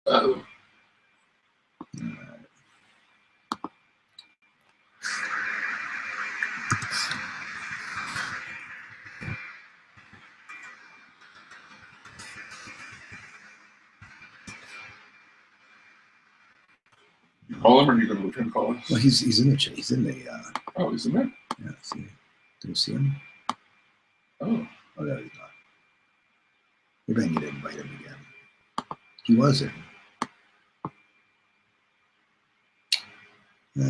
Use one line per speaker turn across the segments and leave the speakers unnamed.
Oh. You call him, or are you going to return call us?
Well, he's in the chat. He's in the.
Oh, he's in there.
Yeah. See, do you see him?
Oh,
no, he's not. Maybe I need to invite him again. He was in.
I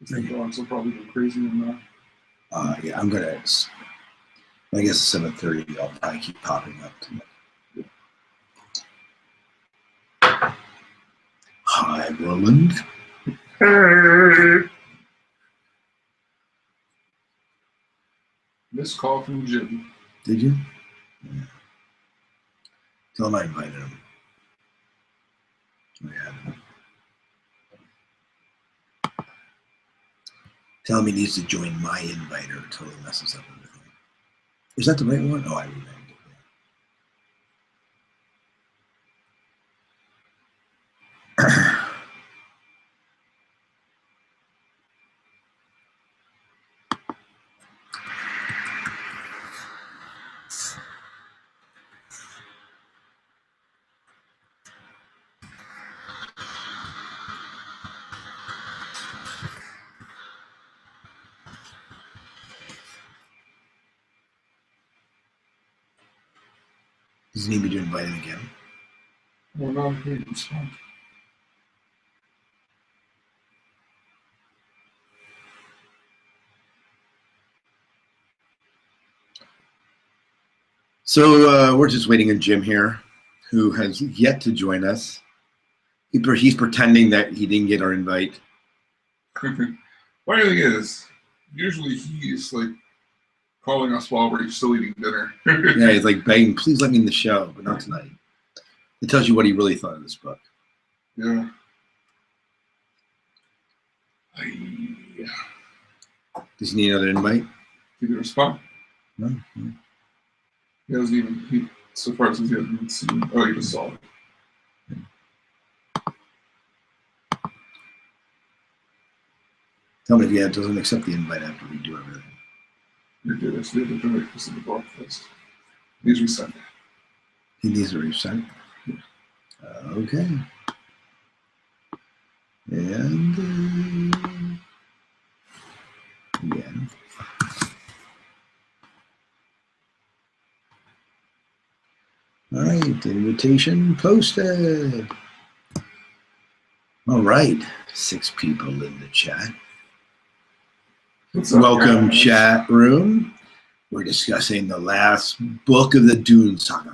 think dogs will probably go crazy in that.
Yeah, I'm gonna. I guess 7:30. I'll probably keep popping up tonight. Hi, Roland.
Hey. Missed call from Jim.
Did you? Yeah. Tell him I invited him. Oh, yeah. Tell him he needs to join my inviter. It totally messes up everything. Is that the right one? Oh, I remember. Does he need me to invite him again?
Well, no, he didn't respond.
So we're just waiting on Jim here, who has yet to join us. He's pretending that he didn't get our invite.
Funny thing is, usually he's like calling us while we're still eating dinner.
Yeah, he's like begging, please let me in the show, but not tonight. It tells you what he really thought of this book.
Yeah.
Does he need another invite?
Did he respond?
No.
He hasn't even, so far as he hasn't even seen. Oh, he just saw it.
Tell me if he doesn't accept the invite after we do everything.
You're good. It's the other joy because of the broadcast. He's resent.
He needs to resend. Okay. And again. All right, invitation posted. All right, 6 people in the chat. Welcome, chat room. We're discussing the last book of the Dune Saga.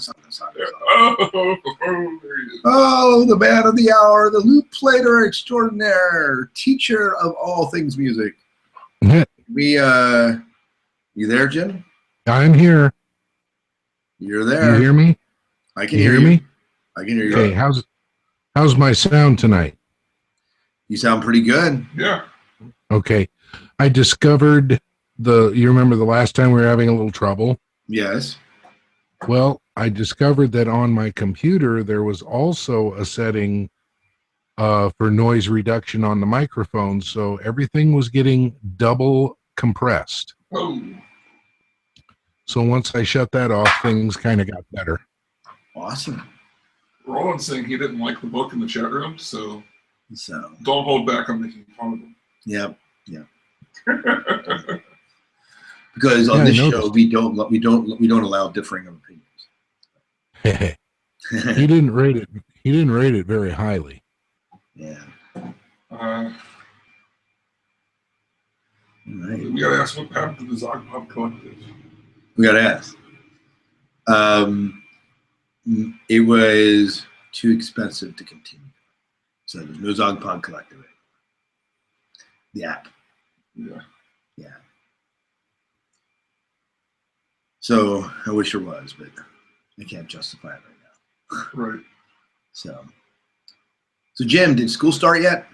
Oh, the man of the hour, the lute player extraordinaire, teacher of all things music. You there, Jim?
I'm here.
You're there.
You hear me?
I can hear you. I can hear you.
Okay, how's my sound tonight?
You sound pretty good.
Yeah.
Okay. I discovered you remember the last time we were having a little trouble?
Yes.
Well, I discovered that on my computer there was also a setting for noise reduction on the microphone, so everything was getting double compressed.
Oh.
So once I shut that off, things kind of got better.
Awesome.
Roland's saying he didn't like the book in the chat room, so don't hold back on making fun of him.
Yep. Because on this show we don't allow differing opinions.
He didn't rate it. He didn't rate it very highly.
Yeah.
Right. We gotta ask what happened to the Zogpop Collective.
We gotta ask. It was too expensive to continue, so there's no Zogpod Collective anymore. The app.
Yeah.
So I wish there was, but I can't justify it right now.
Right.
So Jim, did school start yet?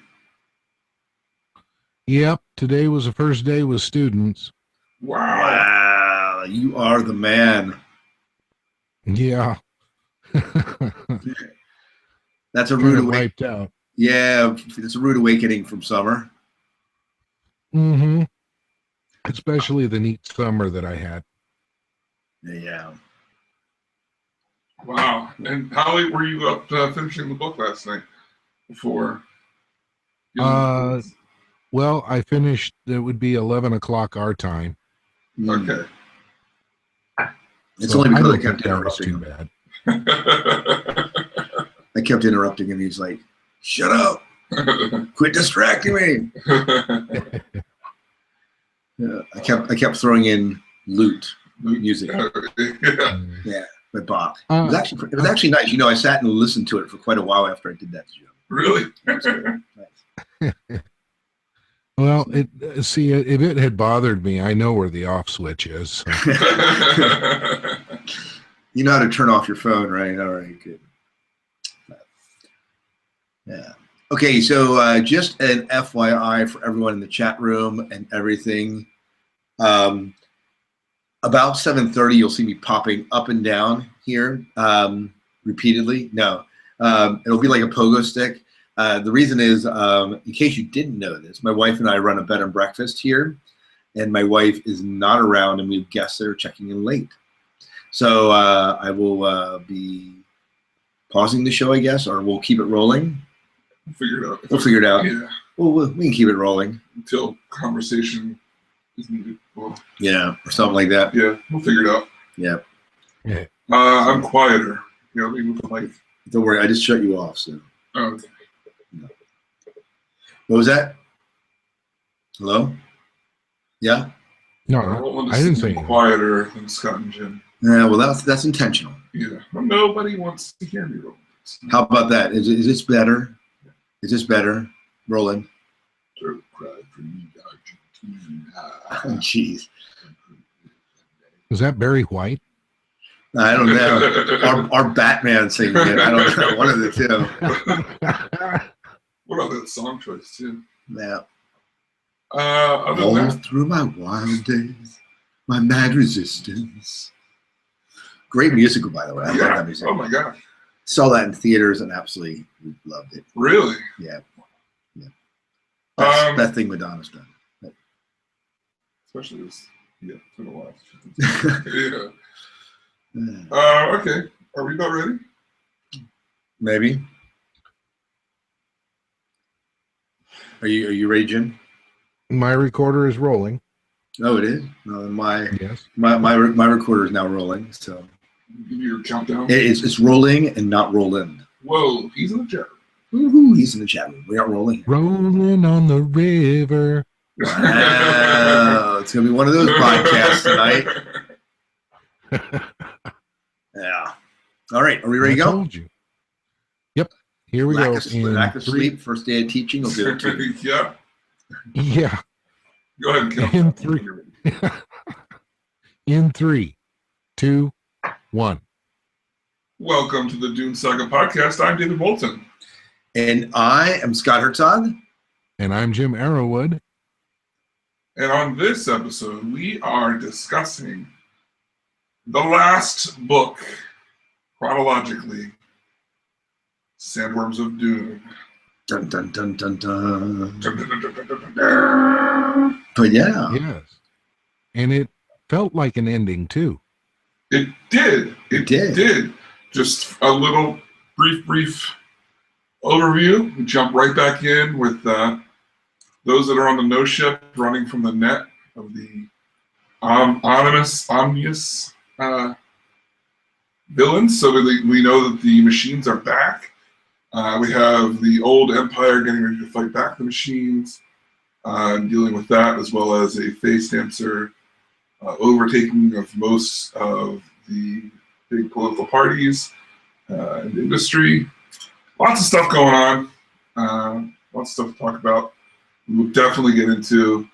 Yep. Today was the first day with students.
Wow.
Wow, you are the man.
Yeah.
That's a
Kind
rude
of
awakening.
wiped out.
Yeah, it's a rude awakening from summer.
Mm-hmm. Especially the neat summer that I had.
Yeah.
Wow. And how late were you up finishing the book last night before?
Well, I finished, it would be 11 o'clock our time.
Okay.
It's
So
only
I
because I
don't
kept
think that was
interrupting
too
him.
bad.
I kept interrupting him. He's like, "Shut up! Quit distracting me!" Yeah, I kept throwing in lute music. Yeah, by Bach. It was actually nice. You know, I sat and listened to it for quite a while after I did that show.
Really?
Nice.
Well, see, if it had bothered me, I know where the off switch is. So.
You know how to turn off your phone, right? All right, good. Yeah. Okay, so just an FYI for everyone in the chat room and everything. About 7:30, you'll see me popping up and down here repeatedly. No, it'll be like a pogo stick. The reason is, in case you didn't know this, my wife and I run a bed and breakfast here, and my wife is not around, and we have guests that are checking in late. So I will be pausing the show, I guess, or we'll keep it rolling.
We'll figure it out.
Yeah. Well, we can keep it rolling
until conversation is needed. Well,
yeah, or something like that.
Yeah, we'll figure it out.
Yeah.
Yeah.
I'm quieter. You know, leave the mic.
Don't worry, I just shut you off. So.
Oh, okay.
No. What was that? Hello? Yeah.
No, I didn't say anything.
Quieter than Scott and Jim.
Yeah, well, that's intentional.
Yeah. Well, nobody wants to hear me roll.
How about that? Is this better? Is this better? Roland.
Don't cry for me, Argentina.
Oh, jeez.
Was that Barry White?
I don't know. Our Batman singing it. I don't know. One of the two.
What about that song choice too?
Yeah.
All
through my wild days, my mad resistance. Great musical, by the way. I love that music.
Oh my god.
Saw that in theaters and absolutely loved it.
Really?
Yeah. Best thing Madonna's done.
Especially this. Yeah, it's been a while. Yeah. Okay. Are we about ready?
Maybe. Are you ready, Jim?
My recorder is rolling.
Oh, it is. No, my
Yes.
My recorder is now rolling. So
Give you your countdown.
It's rolling and not rolling.
Whoa, he's in the chat room.
Woohoo, he's in the chat room. We are rolling.
Rolling on the river.
Wow, it's gonna be one of those podcasts tonight. Yeah. All right, are we ready to go?
I told you. Yep. Here we go.
Lack of sleep. First day of teaching will do it too.
Yeah.
Yeah.
Go ahead and count.
In three. In 3, 2, 1.
Welcome to the Dune Saga podcast. I'm David Bolton.
And I am Scott Herzog.
And I'm Jim Arrowwood.
And on this episode, we are discussing the last book, chronologically, Sandworms of Dune.
Dun, dun, dun, dun, dun.
Dun, dun, dun, dun, dun, dun, dun.
But yeah.
Yes. And it felt like an ending, too.
It did. It did. Just a little brief overview. We jump right back in with those that are on the no ship running from the net of the omnious villains. So we know that the machines are back. We have the old Empire getting ready to fight back the machines, and dealing with that, as well as a face dancer overtaking of most of the big political parties and industry. Lots of stuff going on. Lots of stuff to talk about. We'll definitely get into.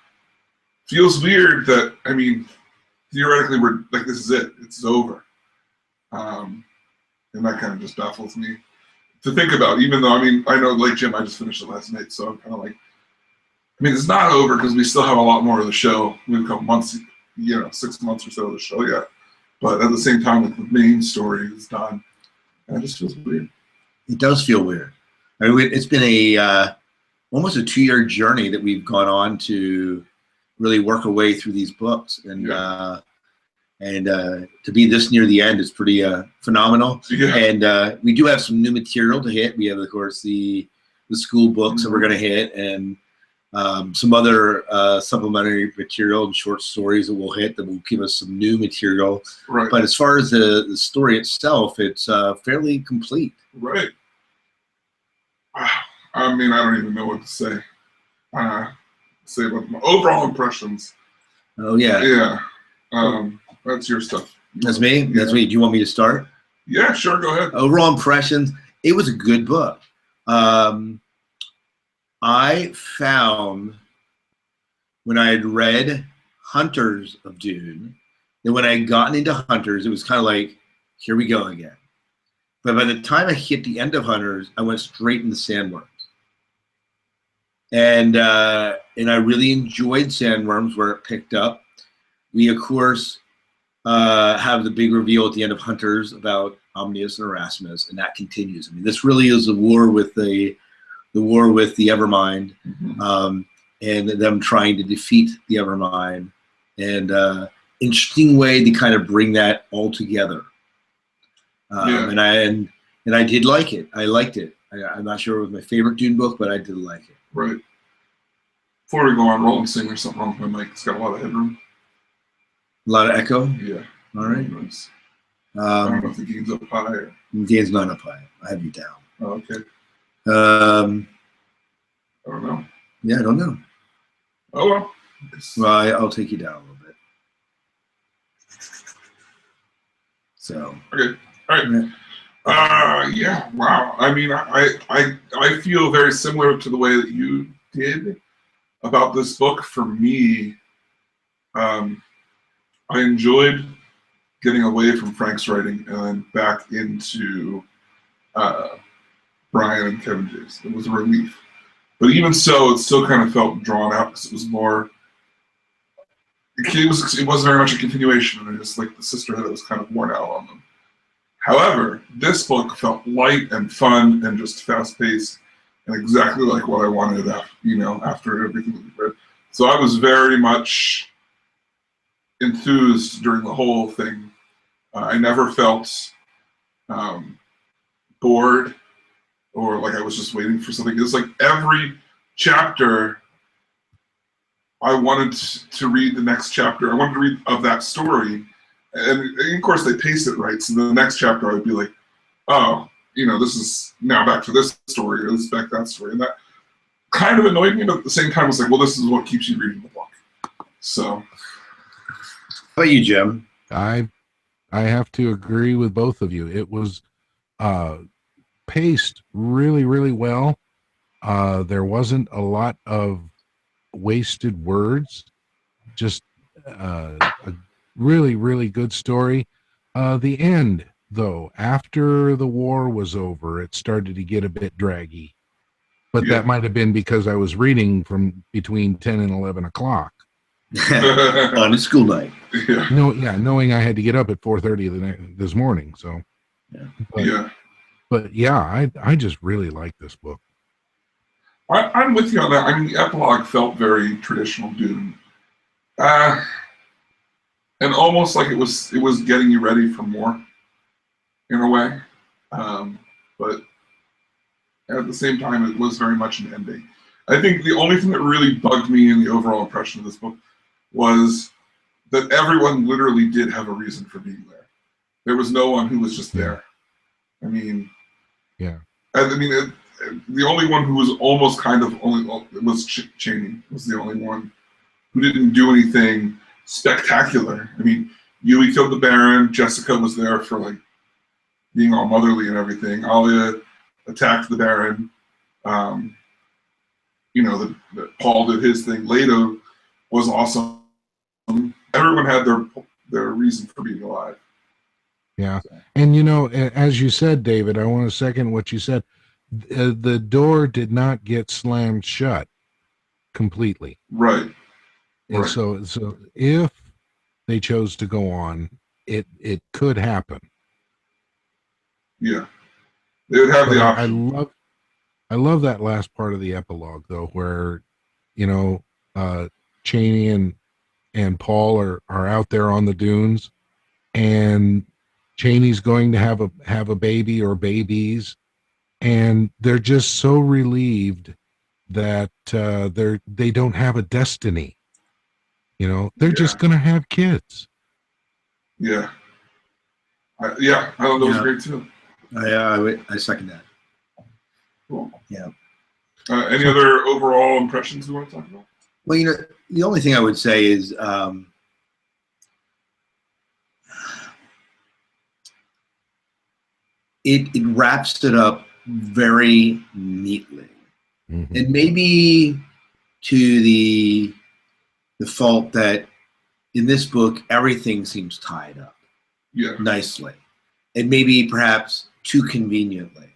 Feels weird that, I mean, theoretically we're like, this is it. It's over. And and that kind of just baffles me to think about. Even though, I mean, I know, like Jim, I just finished it last night, so I'm kind of like, I mean, it's not over because we still have a lot more of the show. We have a couple months, 6 months or so of the show yet. But at the same time, like, the main story is done, and it just feels weird.
It does feel weird. I mean, it's been almost a 2-year journey that we've gone on to really work our way through these books, and to be this near the end is pretty phenomenal.
Yeah.
And we do have some new material to hit. We have, of course, the school books that we're going to hit, and some other supplementary material and short stories that we'll hit that will give us some new material.
Right.
But as far as the story itself, it's fairly complete.
Right. I mean, I don't even know what to say. Say about my overall impressions.
Oh yeah.
Yeah. That's your stuff.
That's me.
Yeah.
That's me. Do you want me to start?
Yeah, sure. Go ahead.
Overall impressions. It was a good book. I found when I had read Hunters of Dune that when I had gotten into Hunters, it was kind of like, here we go again. But by the time I hit the end of Hunters, I went straight into Sandworms. And I really enjoyed Sandworms where it picked up. We, of course, have the big reveal at the end of Hunters about Omnius and Erasmus, and that continues. I mean, this really is a war with the Evermind, and them trying to defeat the Evermind, and interesting way to kind of bring that all together. And I did like it. I liked it. I'm not sure it was my favorite Dune book, but I did like it.
Right. Before we go on, Roland saying there's something wrong with my mic. It's got a lot of headroom.
A lot of echo?
Yeah.
All right.
Nice. I don't know if the gain's up high. Or...
The gain's not up high. I have you down.
Oh, okay.
I
don't know.
Yeah, I don't know.
Oh, well.
Well, I'll take you down a little bit. So.
Okay. All right. Yeah. Wow. I mean, I feel very similar to the way that you did about this book. For me, I enjoyed getting away from Frank's writing and then back into Brian and Kevin James. It was a relief. But even so, it still kind of felt drawn out because it was more. It wasn't very much a continuation, and just like the sisterhood that was kind of worn out on them. However, this book felt light and fun and just fast-paced and exactly like what I wanted after everything that we read. So I was very much enthused during the whole thing. I never felt bored or like I was just waiting for something. It was like every chapter I wanted to read the next chapter. I wanted to read of that story. And of course they paced it right. So the next chapter I would be like, oh, this is now back to this story, or this is back to that story. And that kind of annoyed me, but at the same time, I was like, well, this is what keeps you reading the book. So.
How about you, Jim?
I have to agree with both of you. It was paced really, really well. There wasn't a lot of wasted words. Just a really, really good story. The end, though, after the war was over, it started to get a bit draggy. But that might have been because I was reading from between 10 and 11 o'clock.
On a school night.
Yeah.
Knowing I had to get up at 4:30 this morning. So, But I just really like this book.
I'm with you on that. I mean, the epilogue felt very traditional Dune. And almost like it was getting you ready for more, in a way. But at the same time, it was very much an ending. I think the only thing that really bugged me in the overall impression of this book was that everyone literally did have a reason for being there. There was no one who was just there. I mean,
yeah.
The only one who was almost kind of was Chaney. Was the only one who didn't do anything spectacular. I mean, Yui killed the Baron. Jessica was there for like being all motherly and everything. Alia attacked the Baron. Paul did his thing. Leto was awesome. Everyone had their reason for being alive.
Yeah.
So,
And, as you said, David, I want to second what you said. The door did not get slammed shut completely.
Right.
And
Right.
so if they chose to go on, it could happen.
Yeah. They would have
But
the
I
option.
love that last part of the epilogue though, where, you know, Cheney and Paul are out there on the dunes, and Cheney's going to have a baby or babies, and they're just so relieved that they don't have a destiny. They're
Yeah.
just going to have kids.
Yeah. Yeah. I thought that was
yeah,
great too.
I second that.
Cool.
Yeah.
Any other overall impressions you want to talk about?
Well, the only thing I would say is it wraps it up very neatly,
Mm-hmm.
and maybe to the fault that in this book everything seems tied up nicely, and maybe perhaps too conveniently.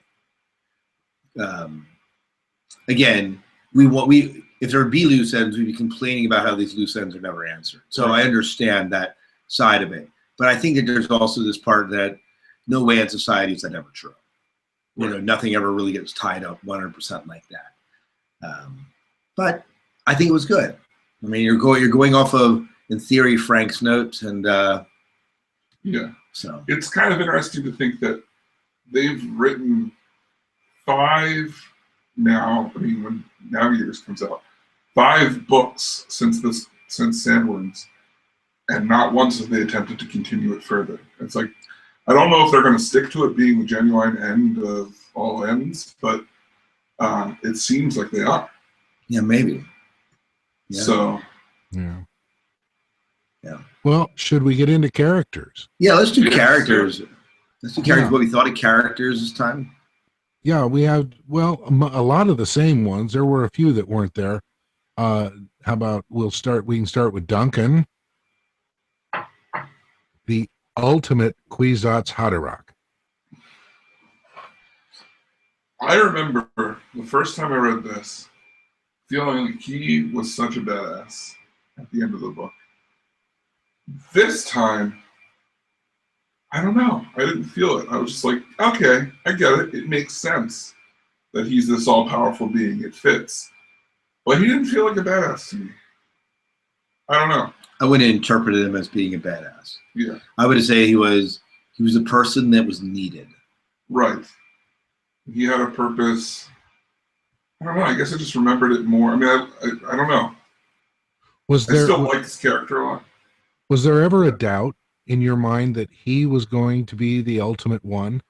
Again, we if there would be loose ends, we'd be complaining about how these loose ends are never answered. So I understand that side of it, but I think that there's also this part that no way in society is that ever true. Nothing ever really gets tied up 100% like that. But I think it was good. I mean, you're going off of, in theory, Frank's notes, and so
it's kind of interesting to think that they've written 5 now. I mean, when Navigators comes out, 5 books since Sandworms, and not once have they attempted to continue it further. It's like, I don't know if they're going to stick to it being the genuine end of all ends, but it seems like they are.
Yeah, maybe. Yeah.
So.
Yeah.
Yeah.
Well, should we get into characters?
Yeah, let's do characters.
Sure.
Let's do characters. What we thought of characters this time.
Yeah, we have, a lot of the same ones. There were a few that weren't there. How about we can start with Duncan, the ultimate Kwisatz Haderach.
I remember the first time I read this, feeling like he was such a badass at the end of the book. This time, I don't know. I didn't feel it. I was just like, okay, I get it. It makes sense that he's this all-powerful being. It fits. But he didn't feel like a badass to me. I don't know.
I wouldn't interpret him as being a badass.
Yeah.
I would say he was a person that was needed.
Right. He had a purpose. I don't know. I guess I just remembered it more. I mean, I don't know. I still like this character a lot.
Was there ever a doubt in your mind that he was going to be the ultimate one?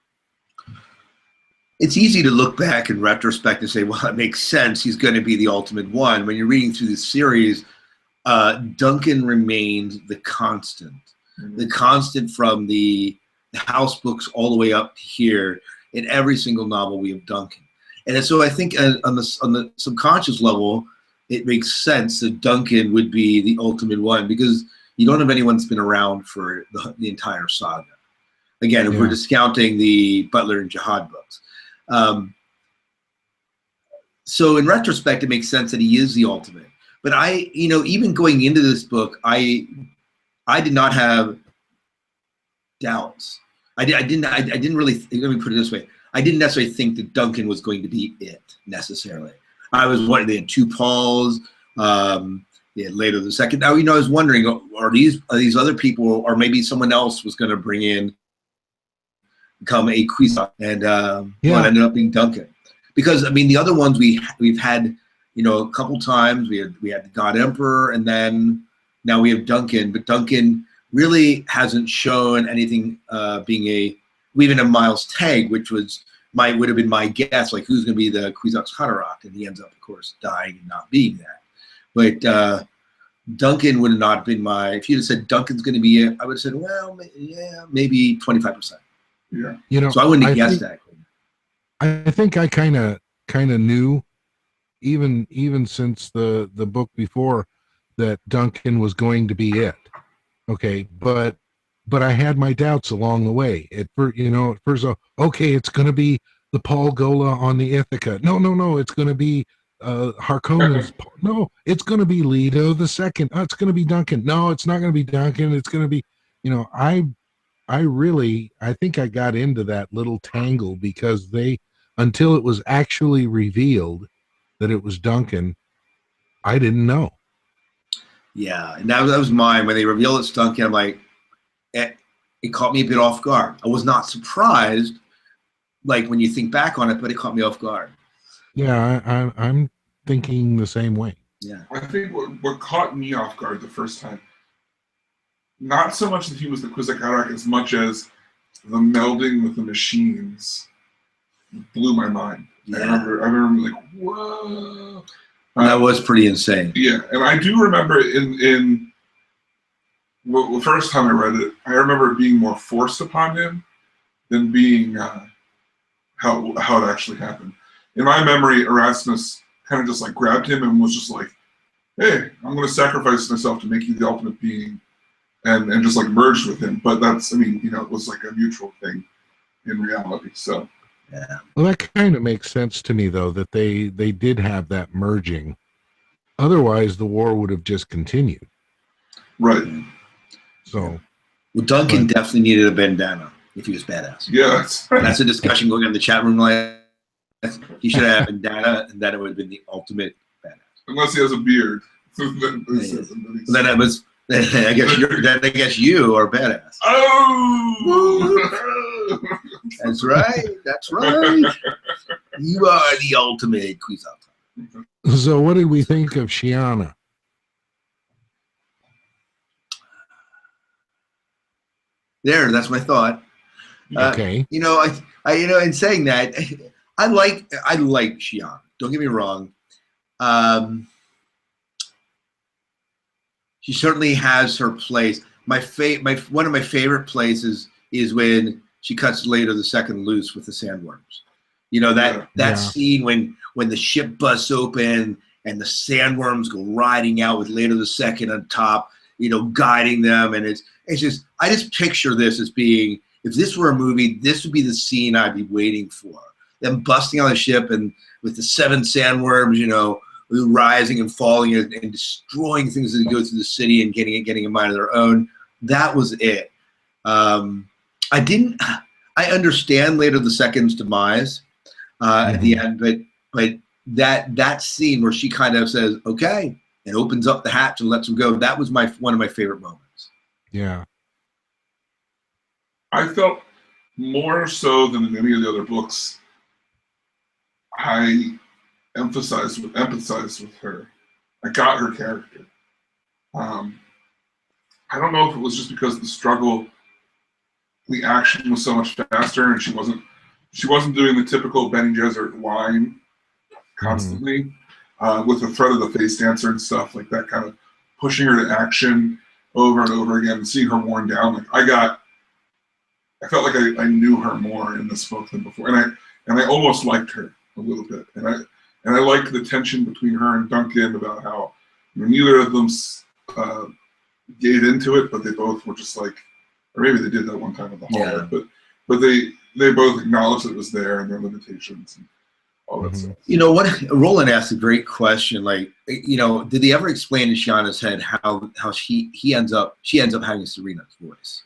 It's easy to look back in retrospect and say, well, it makes sense. He's going to be the ultimate one. When you're reading through the series, Duncan remained the constant. Mm-hmm. The constant from the house books all the way up to here. In every single novel, we have Duncan. And so I think on the subconscious level, it makes sense that Duncan would be the ultimate one, because you don't have anyone that's been around for the entire saga. Again, if we're discounting the Butler and Jihad books. So in retrospect, it makes sense that he is the ultimate. But even going into this book, I did not have doubts. I didn't really, let me put it this way. I didn't necessarily think that Duncan was going to be it necessarily. I was wondering, they had 2 Pauls, later the second. Now, I was wondering, are these other people, or maybe someone else was going to become a Kwisatz, and it ended up being Duncan. Because I mean, the other ones we've had, a couple times. We had the God Emperor, and then now we have Duncan. But Duncan really hasn't shown anything we even have Miles Tagg, which would have been my guess, like who's going to be the Kwisatz Haderach, and he ends up, of course, dying and not being that. But Duncan would have not been if you'd have said Duncan's going to be it, I would have said, well, yeah, maybe 25%.
Yeah.
So I wouldn't have guessed that.
I think I kind of knew, even since the book before, that Duncan was going to be it. Okay, but but I had my doubts along the way. At first, okay, it's going to be the Paul Gola on the Ithaca. No, it's going to be Harkonnen's. No, it's going to be Leto the second. Oh, it's going to be Duncan. No, it's not going to be Duncan. It's going to be, I think I got into that little tangle because until it was actually revealed that it was Duncan, I didn't know.
Yeah, and that was mine. When they revealed it's Duncan, I'm like, it caught me a bit off guard. I was not surprised, like when you think back on it, but it caught me off guard.
Yeah, I'm thinking the same way.
Yeah,
I think what caught me off guard the first time, not so much that he was the Kwisatz as much as the melding with the machines blew my mind.
Yeah.
I remember like, whoa.
That was pretty insane.
Yeah, and I do remember in the first time I read it, I remember it being more forced upon him than being how it actually happened. In my memory, Erasmus kind of just like grabbed him and was just like, "Hey, I'm going to sacrifice myself to make you the ultimate being," and just like merged with him. But it was like a mutual thing in reality. So.
Yeah.
Well, that kind of makes sense to me, though, that they did have that merging. Otherwise, the war would have just continued.
Right.
So.
Well, Duncan definitely needed a bandana if he was badass.
Yeah.
That's a discussion going on in the chat room. Like, he should have a bandana, and that it would have been the ultimate badass.
Unless he has a beard.
Then it was. I guess you are badass.
Oh.
That's right. That's right. You are the ultimate Kwisatz.
So, what did we think of Shiana?
That's my thought.
Okay.
In saying that, I like Shiana. Don't get me wrong. She certainly has her place. One of my favorite places is when she cuts Leto the second loose with the sandworms. That scene when the ship busts open and the sandworms go riding out with Leto the second on top, guiding them, and it's just I just picture this as being, if this were a movie, this would be the scene I'd be waiting for. Them busting on the ship and with the 7 sandworms, rising and falling and destroying things as they go through the city and getting a mind of their own. That was it. I understand Leto the Second's demise at the end, but that scene where she kind of says, "Okay," and opens up the hatch and lets him go. That was one of my favorite moments.
Yeah.
I felt more so than in any of the other books, I empathized with her. I got her character. I don't know if it was just because the struggle, the action was so much faster, and she wasn't doing the typical Bene Gesserit whine constantly, with the threat of the face dancer and stuff like that, kind of pushing her to action over and over again, and seeing her worn down. Like I felt like I knew her more in this book than before, and I almost liked her a little bit, and I liked the tension between her and Duncan about how neither of them gave into it, but they both were just like, or maybe they did that one time in the hallway, but they both acknowledged that it was there and their limitations and all that stuff.
What Roland asked a great question. Like, did they ever explain in Shiana's head how she ends up having Serena's voice?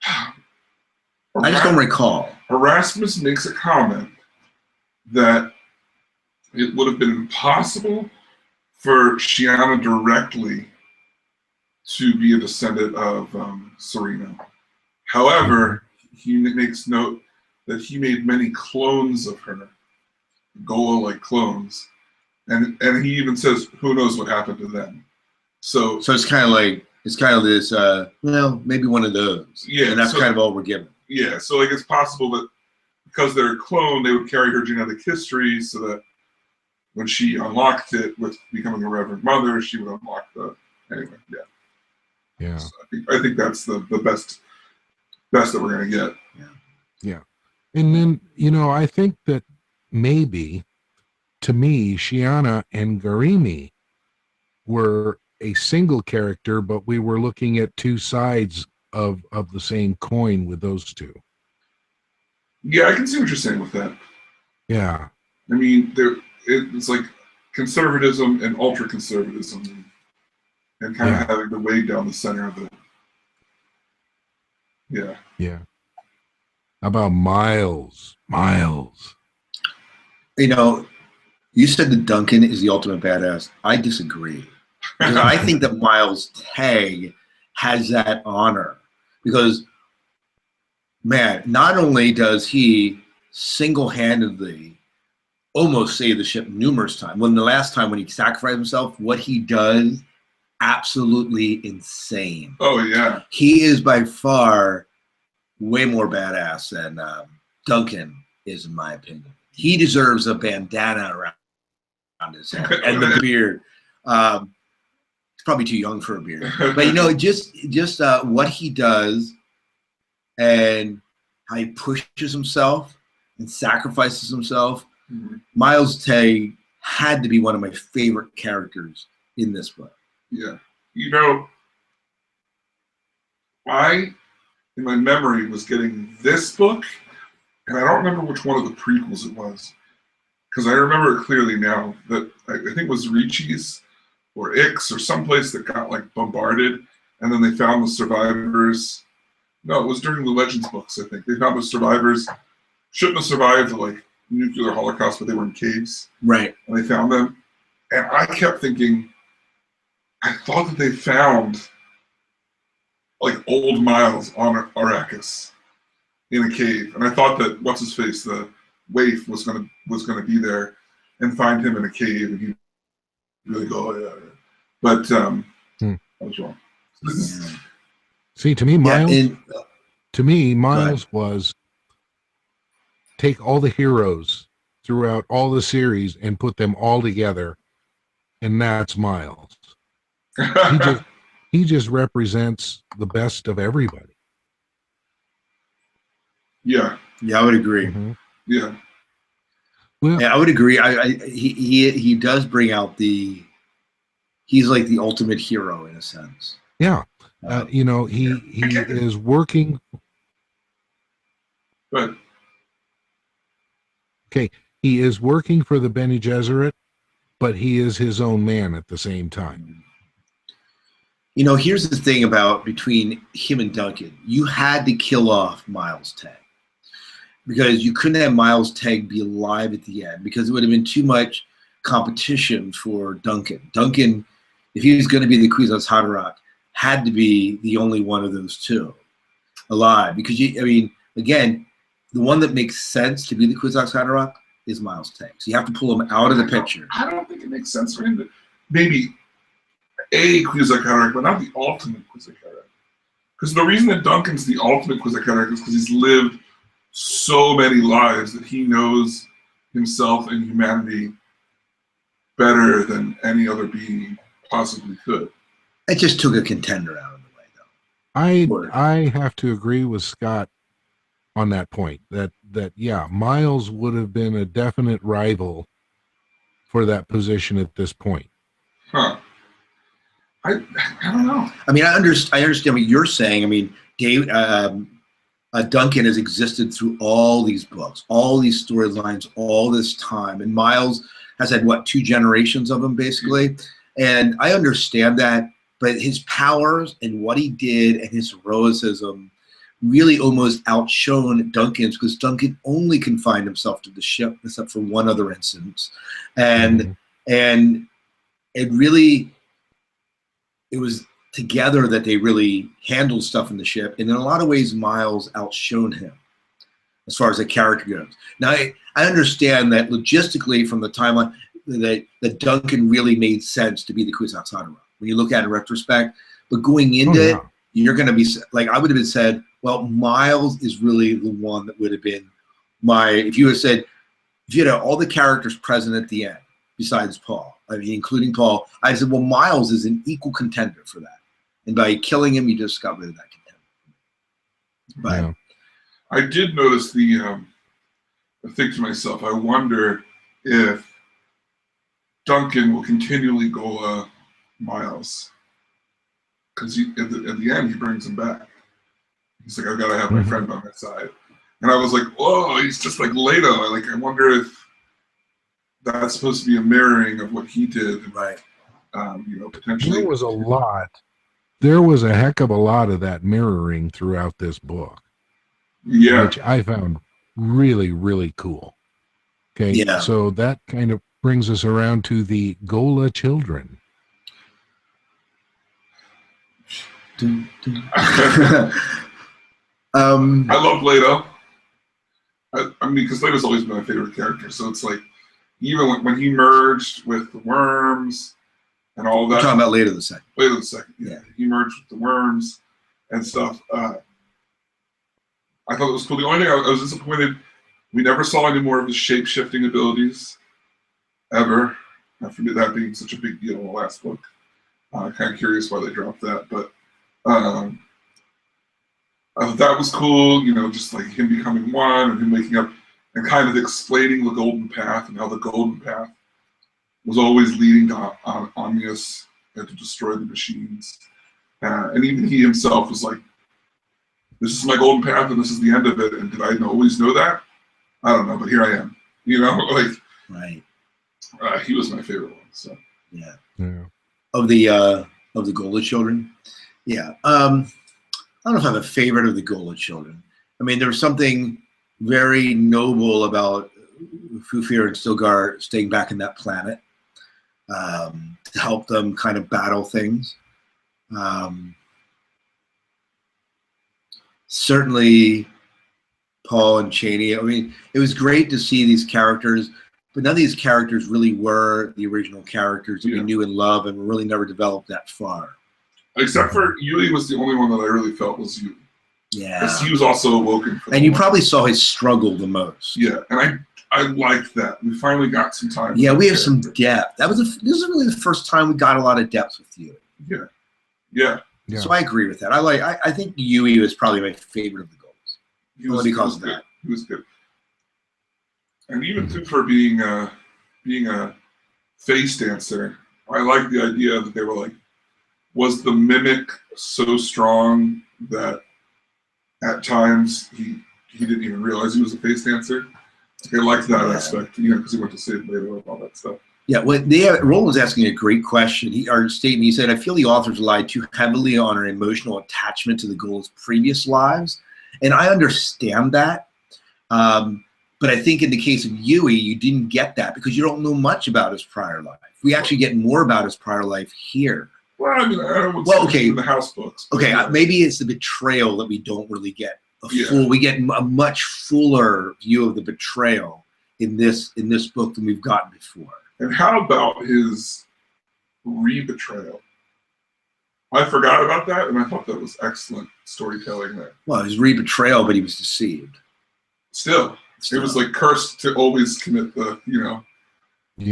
I just don't recall.
Erasmus makes a comment that it would have been impossible for Shiana directly to be a descendant of Serena. However, he makes note that he made many clones of her, Gola-like clones, and he even says, "Who knows what happened to them?" So
it's kind of this, maybe one of those. Yeah, and that's kind of all we're given.
Yeah, so like it's possible that because they're a clone, they would carry her genetic history, so that when she unlocked it with becoming a Reverend Mother, she would unlock the anyway. Yeah.
Yeah.
So I think that's the best that we're gonna get.
Yeah. And then, I think that maybe to me, Shiana and Garimi were a single character, but we were looking at two sides of the same coin with those two.
Yeah, I can see what you're saying with that.
Yeah.
I mean, it's like conservatism and ultra conservatism, and kind of having to weigh down the center of it. Yeah.
Yeah. How about Miles? Miles.
You know, you said that Duncan is the ultimate badass. I disagree. Because I think that Miles Teg has that honor. Because, man, not only does he single-handedly almost save the ship numerous times, when the last time when he sacrificed himself, what he does, absolutely insane.
Oh, yeah.
He is by far way more badass than Duncan is, in my opinion. He deserves a bandana around his head and the beard. He's probably too young for a beard, but you know, just what he does and how he pushes himself and sacrifices himself.
Mm-hmm.
Miles Tay had to be one of my favorite characters in this book.
Yeah. You know, I, in my memory, was getting this book, and I don't remember which one of the prequels it was, because I remember it clearly now that I think it was Ricci's or Ix or someplace that got like bombarded, and then they found the survivors. No, it was during the Legends books, I think. They found the survivors, shouldn't have survived the like nuclear holocaust, but they were in caves.
Right.
And they found them. And I kept thinking, I thought that they found like old Miles on Arrakis in a cave. And I thought that what's his face, the waif, was gonna be there and find him in a cave, and he'd really go, oh, yeah. But I was wrong.
See, to me, Miles, was take all the heroes throughout all the series and put them all together, and that's Miles. He just represents the best of everybody.
Yeah.
Yeah, I would agree.
Mm-hmm.
Yeah.
Well, yeah, I would agree. He does bring out he's like the ultimate hero in a sense.
Yeah. You know, he is working.
But
okay, he is working for the Bene Gesserit, but he is his own man at the same time.
You know, here's the thing about between him and Duncan. You had to kill off Miles Teg because you couldn't have Miles Teg be alive at the end because it would have been too much competition for Duncan. Duncan, if he was going to be the Kwisatz Haderach, had to be the only one of those two alive because I mean, again, the one that makes sense to be the Kwisatz Haderach is Miles Teg. So you have to pull him out of the picture.
I don't think it makes sense for him to maybe a Kwisatz Haderach, but not the ultimate Kwisatz Haderach. Because the reason that Duncan's the ultimate Kwisatz Haderach is because he's lived so many lives that he knows himself and humanity better than any other being possibly could.
It just took a contender out of the way, though.
I have to agree with Scott on that point. That yeah, Miles would have been a definite rival for that position at this point.
Huh. I don't know.
I mean, I understand what you're saying. I mean, Duncan has existed through all these books, all these storylines, all this time, and Miles has had what 2 generations of him basically. And I understand that, but his powers and what he did and his heroism really almost outshone Duncan's because Duncan only confined himself to the ship except for one other instance, and it really. It was together that they really handled stuff in the ship. And in a lot of ways, Miles outshone him as far as the character goes. Now, I understand that logistically from the timeline that Duncan really made sense to be the Kwisatz Haderach when you look at it in retrospect. But going into it, you're going to be like, I would have been said, well, Miles is really the one that would have been if you had all the characters present at the end, besides Paul, I mean, including Paul, I said, well, Miles is an equal contender for that. And by killing him, you just got rid of that contender. But
yeah.
I did notice I think to myself, I wonder if Duncan will continually go Miles. Because at the end, he brings him back. He's like, I've got to have my friend by my side. And I was like, whoa, he's just like Leto. Like, I wonder if that's supposed to be a mirroring of what he did.
Right.
Potentially.
There was a lot. There was a heck of a lot of that mirroring throughout this book.
Yeah.
Which I found really, really cool. Okay.
Yeah.
So that kind of brings us around to the Gola children.
I love Leto. I mean, because Leto's always been my favorite character. So it's like, even when he merged with the worms and all that.
We're talking about Leto the Second.
Leto the Second, yeah. He merged with the worms and stuff. I thought it was cool. The only thing I was disappointed, we never saw any more of his shape-shifting abilities, ever. After that being such a big deal in the last book. Kind of curious why they dropped that, but I thought that was cool, just like him becoming one and him waking up and kind of explaining the Golden Path and how the Golden Path was always leading to Omnius and to destroy the machines. And even he himself was like, this is my Golden Path and this is the end of it. And did I always know that? I don't know, but here I am.
Right.
He was my favorite one. So
yeah. Of the Gola children. Yeah. I don't know if I have a favorite of the Gola children. I mean, there was something very noble about Fufir and Stilgar staying back in that planet to help them kind of battle things. Certainly Paul and Cheney. I mean, it was great to see these characters, but none of these characters really were the original characters that we knew and loved and really never developed that far.
Except for Yui was the only one that I really felt was Yui.
Yeah.
Because he was also awoken.
And you probably saw his struggle the most.
Yeah, and I liked that. We finally got some time.
Yeah, we have some depth. This is really the first time we got a lot of depth with Yui.
Yeah.
So I agree with that. I think Yui was probably my favorite of the goals. Because of that.
He was good. And even for being a face dancer, I like the idea that they were like, was the mimic so strong that at times he didn't even realize he was a face dancer? I liked that aspect, because he went to save Leto and all that stuff. Yeah,
well, Roland was asking a great question. He said, I feel the authors relied too heavily on an emotional attachment to the Gola's previous lives. And I understand that. But I think in the case of Yui, you didn't get that because you don't know much about his prior life. We actually get more about his prior life here.
Well, I mean, I don't know in the house books.
Okay, maybe it's the betrayal that we don't really get. We get a much fuller view of the betrayal in this book than we've gotten before.
And how about his re-betrayal? I forgot about that, and I thought that was excellent storytelling there.
Well, his re-betrayal, but he was deceived.
Still. It was like cursed to always commit the,
Yeah.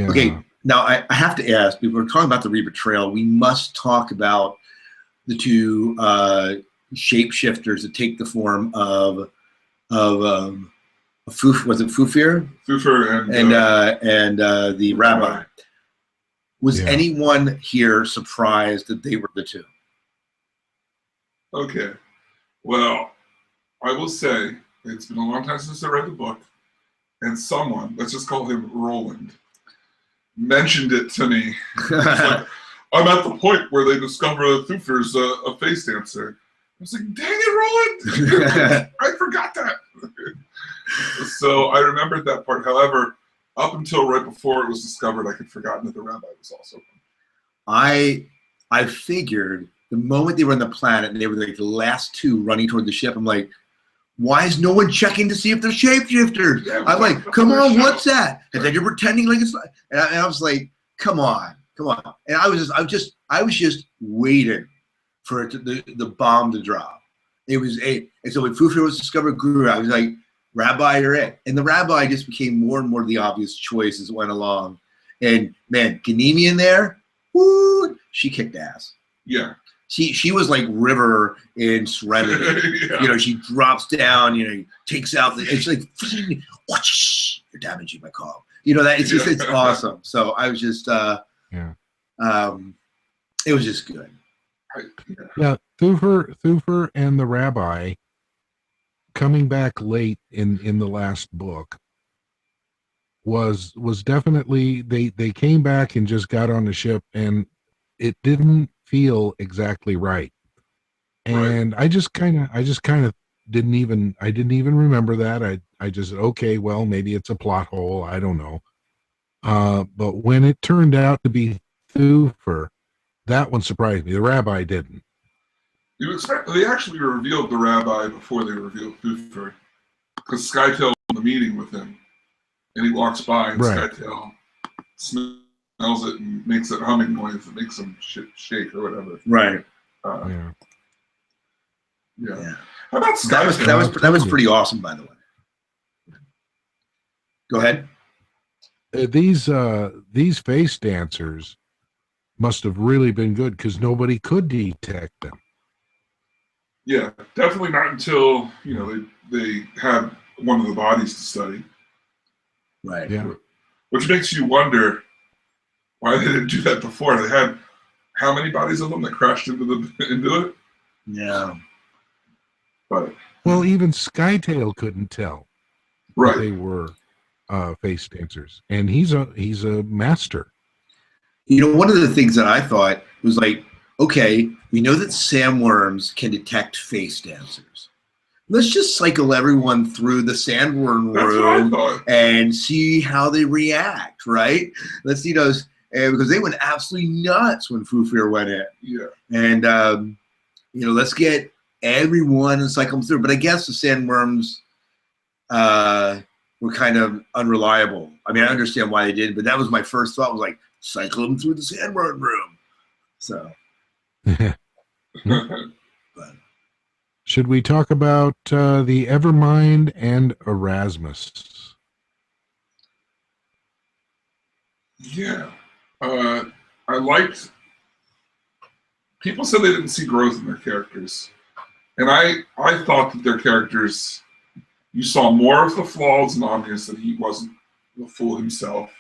Okay, now I have to ask, if we're talking about the re-betrayal, we must talk about the two shapeshifters that take the form of was it Fufir?
Fufir
and the rabbi. Was anyone here surprised that they were the two?
Okay. Well, I will say, it's been a long time since I read the book, and someone, let's just call him Roland, mentioned it to me. It's like, I'm at the point where they discover that Thufir's a face dancer. I was like, dang it, Roland! I forgot that. So I remembered that part. However, up until right before it was discovered, I had forgotten that the rabbi was also one.
I figured the moment they were on the planet and they were like the last two running toward the ship, I'm like, why is no one checking to see if they're shapeshifters? Yeah, I'm like, come on, what's that? And then you're pretending like it's not. And I was like, come on. And I was just waiting for it the bomb to drop. And so when Fufir was discovered, Guru, I was like, Rabbi, you're it. And the rabbi just became more and more the obvious choice as it went along. And man, Ganimi in there, woo, she kicked ass.
Yeah.
She was like River in Serenity. Yeah. She drops down, takes out it's like, whoosh, you're damaging my calm. That it's awesome. So I was just it was just good.
Yeah, Thufir and the rabbi coming back late in the last book was definitely they came back and just got on the ship, and it didn't feel exactly right.
Right.
And I just kind of didn't even remember that. I just said, okay, well, maybe it's a plot hole. I don't know. But when it turned out to be Thufir, that one surprised me. The rabbi didn't.
You expect they actually revealed the rabbi before they revealed Thufir, because Skytail in the meeting with him, and he walks by, and
Right.
Skytail smells it and makes that humming noise that makes him shake or whatever.
Right.
Yeah.
Yeah.
How about Skytail?
That was pretty awesome, by the way. Go ahead.
These face dancers must have really been good because nobody could detect them.
Yeah, definitely not until they had one of the bodies to study.
Right.
Yeah.
Which makes you wonder why they didn't do that before. They had how many bodies of them that crashed into it?
Yeah.
But
well, even Skytail couldn't tell
right.
that they were face dancers, and he's a master.
One of the things that I thought was like, okay, we know that sandworms can detect face dancers. Let's just cycle everyone through the sandworm room and see how they react, right? Let's see those, because they went absolutely nuts when Thufir went in.
Yeah.
And, let's get everyone and cycle them through. But I guess the sandworms were kind of unreliable. I mean, I understand why they did, but that was my first thought, was like, cycle them through the sandworm room. So. But.
Should we talk about the Evermind and Erasmus?
Yeah. I liked... People said they didn't see growth in their characters. And I thought that their characters... You saw more of the flaws in Omnius, that he wasn't the fool himself.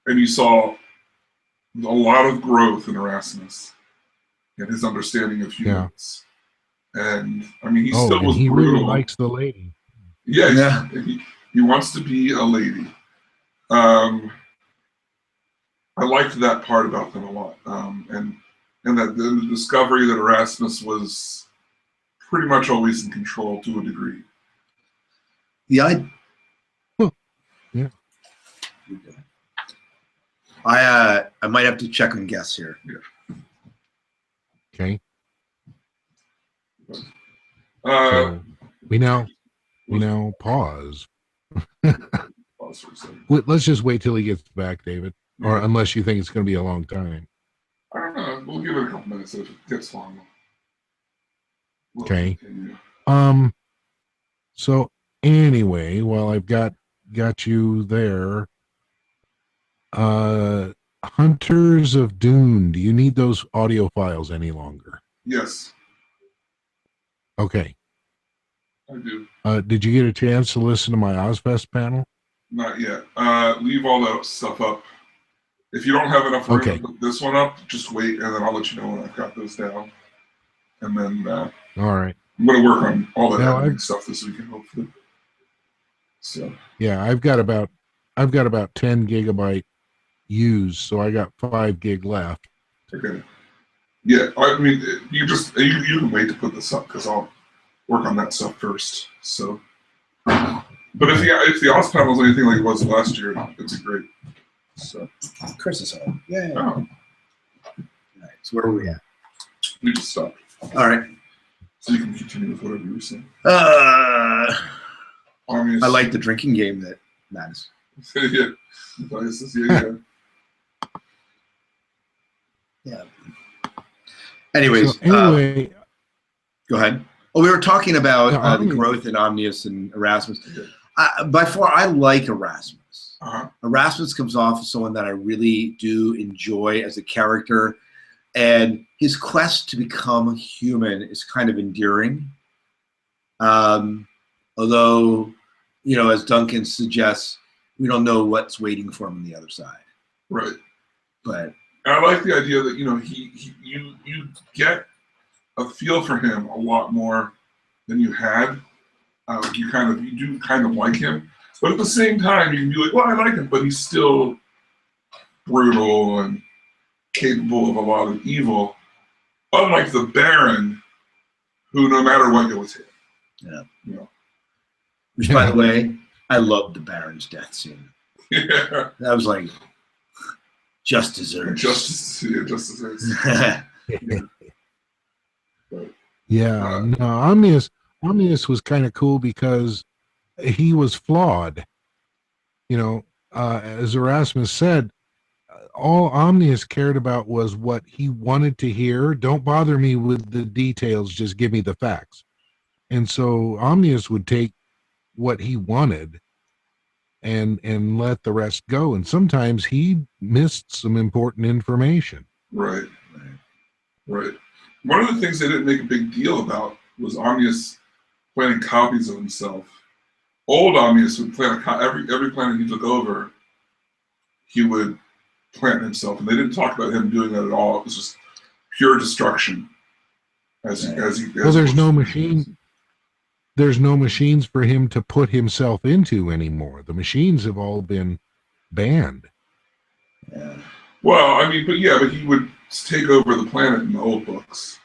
And you saw a lot of growth in Erasmus and his understanding of humans. Yeah. And I mean, he still was brutal.
Really likes the lady.
Yeah. He wants to be a lady. I liked that part about them a lot. And that the discovery that Erasmus was pretty much always in control to a degree.
Yeah.
Yeah.
I might have to check on guests here.
Yeah.
Okay. So we now pause.
Pause for a second.
Let's just wait till he gets back, David. Yeah. Or unless you think it's going to be a long time.
I don't know. We'll give it a couple minutes. If it gets long, we'll
okay.
continue.
So anyway, while I've got you there, Hunters of Dune, do you need those audio files any longer?
Yes.
Okay.
I do.
Did you get a chance to listen to my Ozfest panel?
Not yet. Leave all that stuff up. If you don't have enough room to put this one up, just wait, and then I'll let you know when I've got those down. And then
all right.
I'm going to work on all that editing stuff this weekend, hopefully. So
yeah, I've got about 10 gigabyte used, so I got 5 gig left.
Okay. Yeah, I mean, you can wait to put this up because I'll work on that stuff first. So, but if the OS panel is anything like it was last year, it's great. So
Chris is home. Yeah.
Oh.
All right. So where are we at?
We just stopped.
All right.
So you can continue with whatever you were saying.
I like the drinking game that Matt's.
Yeah.
Yeah. Anyways,
anyway,
go ahead. Oh, we were talking about the growth in Omnius and Erasmus.
Yeah.
By far, I like Erasmus.
Uh-huh.
Erasmus comes off as someone that I really do enjoy as a character, and his quest to become human is kind of endearing. Although, as Duncan suggests, we don't know what's waiting for him on the other side.
Right.
But
I like the idea that you get a feel for him a lot more than you had you do kind of like him, but at the same time you can be like, well, I like him, but he's still brutal and capable of a lot of evil, unlike the Baron, who no matter what goes hit.
Yeah.
You know.
Which, by the way, I loved the Baron's death scene.
Yeah.
That was like just deserved.
Just deserves. Yeah. But,
Yeah, no, Omnius was kind of cool because he was flawed. You know, as Erasmus said, all Omnius cared about was what he wanted to hear. Don't bother me with the details, just give me the facts. And so Omnius would take what he wanted and let the rest go. And sometimes he missed some important information.
Right. One of the things they didn't make a big deal about was Omnius planting copies of himself. Old Omnius would plant every planet he took over, he would plant himself, and they didn't talk about him doing that at all. It was just pure destruction. Well,
there's no machine. There's no machines for him to put himself into anymore. The machines have all been banned.
Yeah.
Well, I mean, but he would take over the planet in the old books.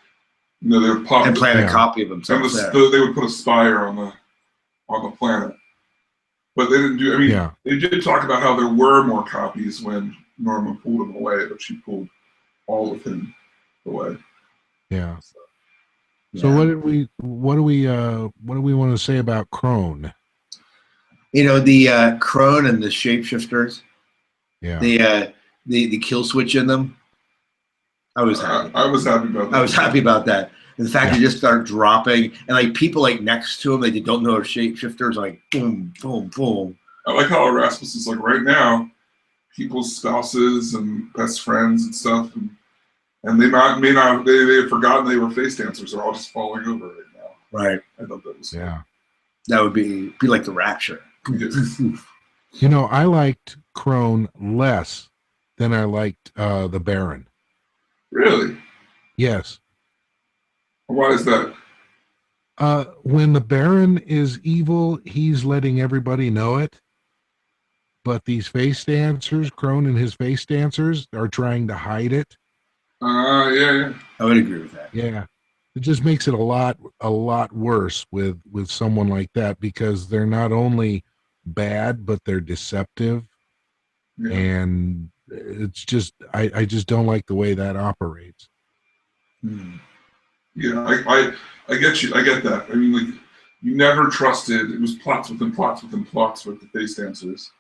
You know, they would pop
and plant a copy of himself.
And they would put a spire on the planet. But they didn't do. I mean, they did talk about how there were more copies when Norma pulled him away, but she pulled all of him away.
Yeah. So what do we want to say about Crone?
You know, the Crone and the shapeshifters.
Yeah.
The kill switch in them. I was happy.
I was happy about that.
I was happy about that. And the fact they just start dropping, and like people like next to him, they don't know are shapeshifters, like boom, boom, boom.
I like how Erasmus is like right now, people's spouses and best friends and stuff, and they have forgotten they were face dancers. They're all just falling over right now.
Right.
I thought that was
cool.
That would be like the Rapture.
You know, I liked Crone less than I liked the Baron.
Really?
Yes.
Why is that?
When the Baron is evil, he's letting everybody know it. But these face dancers, Crone and his face dancers, are trying to hide it.
Yeah.
I would agree with that.
Yeah. It just makes it a lot worse with someone like that, because they're not only bad, but they're deceptive.
Yeah.
And it's just, I just don't like the way that operates.
Yeah, I get you. I get that. I mean, like, you never trusted. It was plots within plots within plots with the face dancers.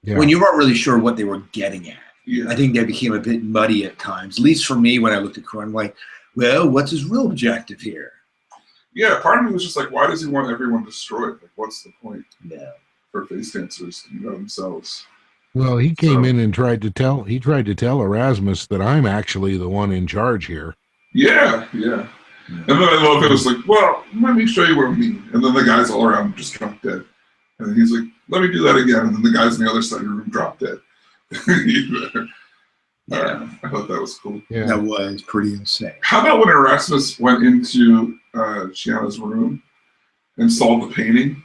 Yeah.
When you weren't really sure what they were getting at.
Yeah.
I think that became a bit muddy at times. At least for me, when I looked at Crone, I'm like, well, what's his real objective here?
Yeah, part of me was just like, why does he want everyone destroyed? Like, what's the point?
Yeah.
For face dancers to know themselves.
Well, he came in and tried to tell Erasmus that I'm actually the one in charge here.
Yeah. And then I love it was like, well, let me show you what I mean. And then the guys all around just drop dead. And then he's like, let me do that again. And then the guys on the other side of the room drop dead. I thought that was cool.
Yeah. That was pretty insane.
How about when Erasmus went into Shiana's room and saw the painting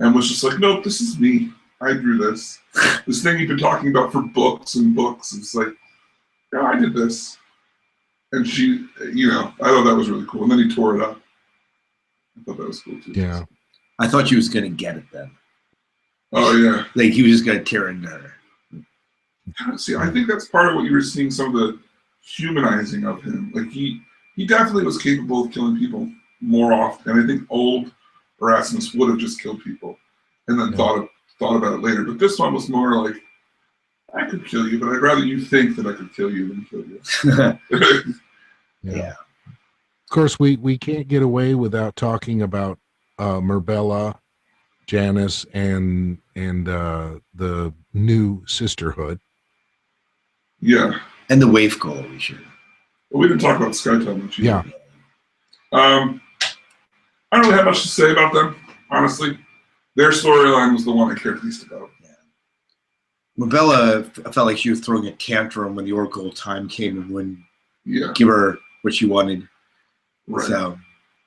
and was just like, nope, this is me. I drew this. This thing you've been talking about for books and books. It's like, yeah, I did this. And she, I thought that was really cool. And then he tore it up. I thought that was cool too.
Yeah.
I thought she was going to get it then.
Oh, yeah.
Like he was just going to tear into her.
See, I think that's part of what you were seeing, some of the humanizing of him. Like he definitely was capable of killing people more often. And I think old Erasmus would have just killed people and then thought about it later. But this one was more like, I could kill you, but I'd rather you think that I could kill you than kill you.
Yeah.
Of course, we can't get away without talking about Merbella, Janice, and the new sisterhood.
Yeah.
And the Wave Coalition.
Well, we didn't talk about Skytime much either.
Yeah.
I don't really have much to say about them, honestly. Their storyline was the one I cared least about.
Merbella felt like she was throwing a tantrum when the Oracle time came and wouldn't give her what she wanted. Right. So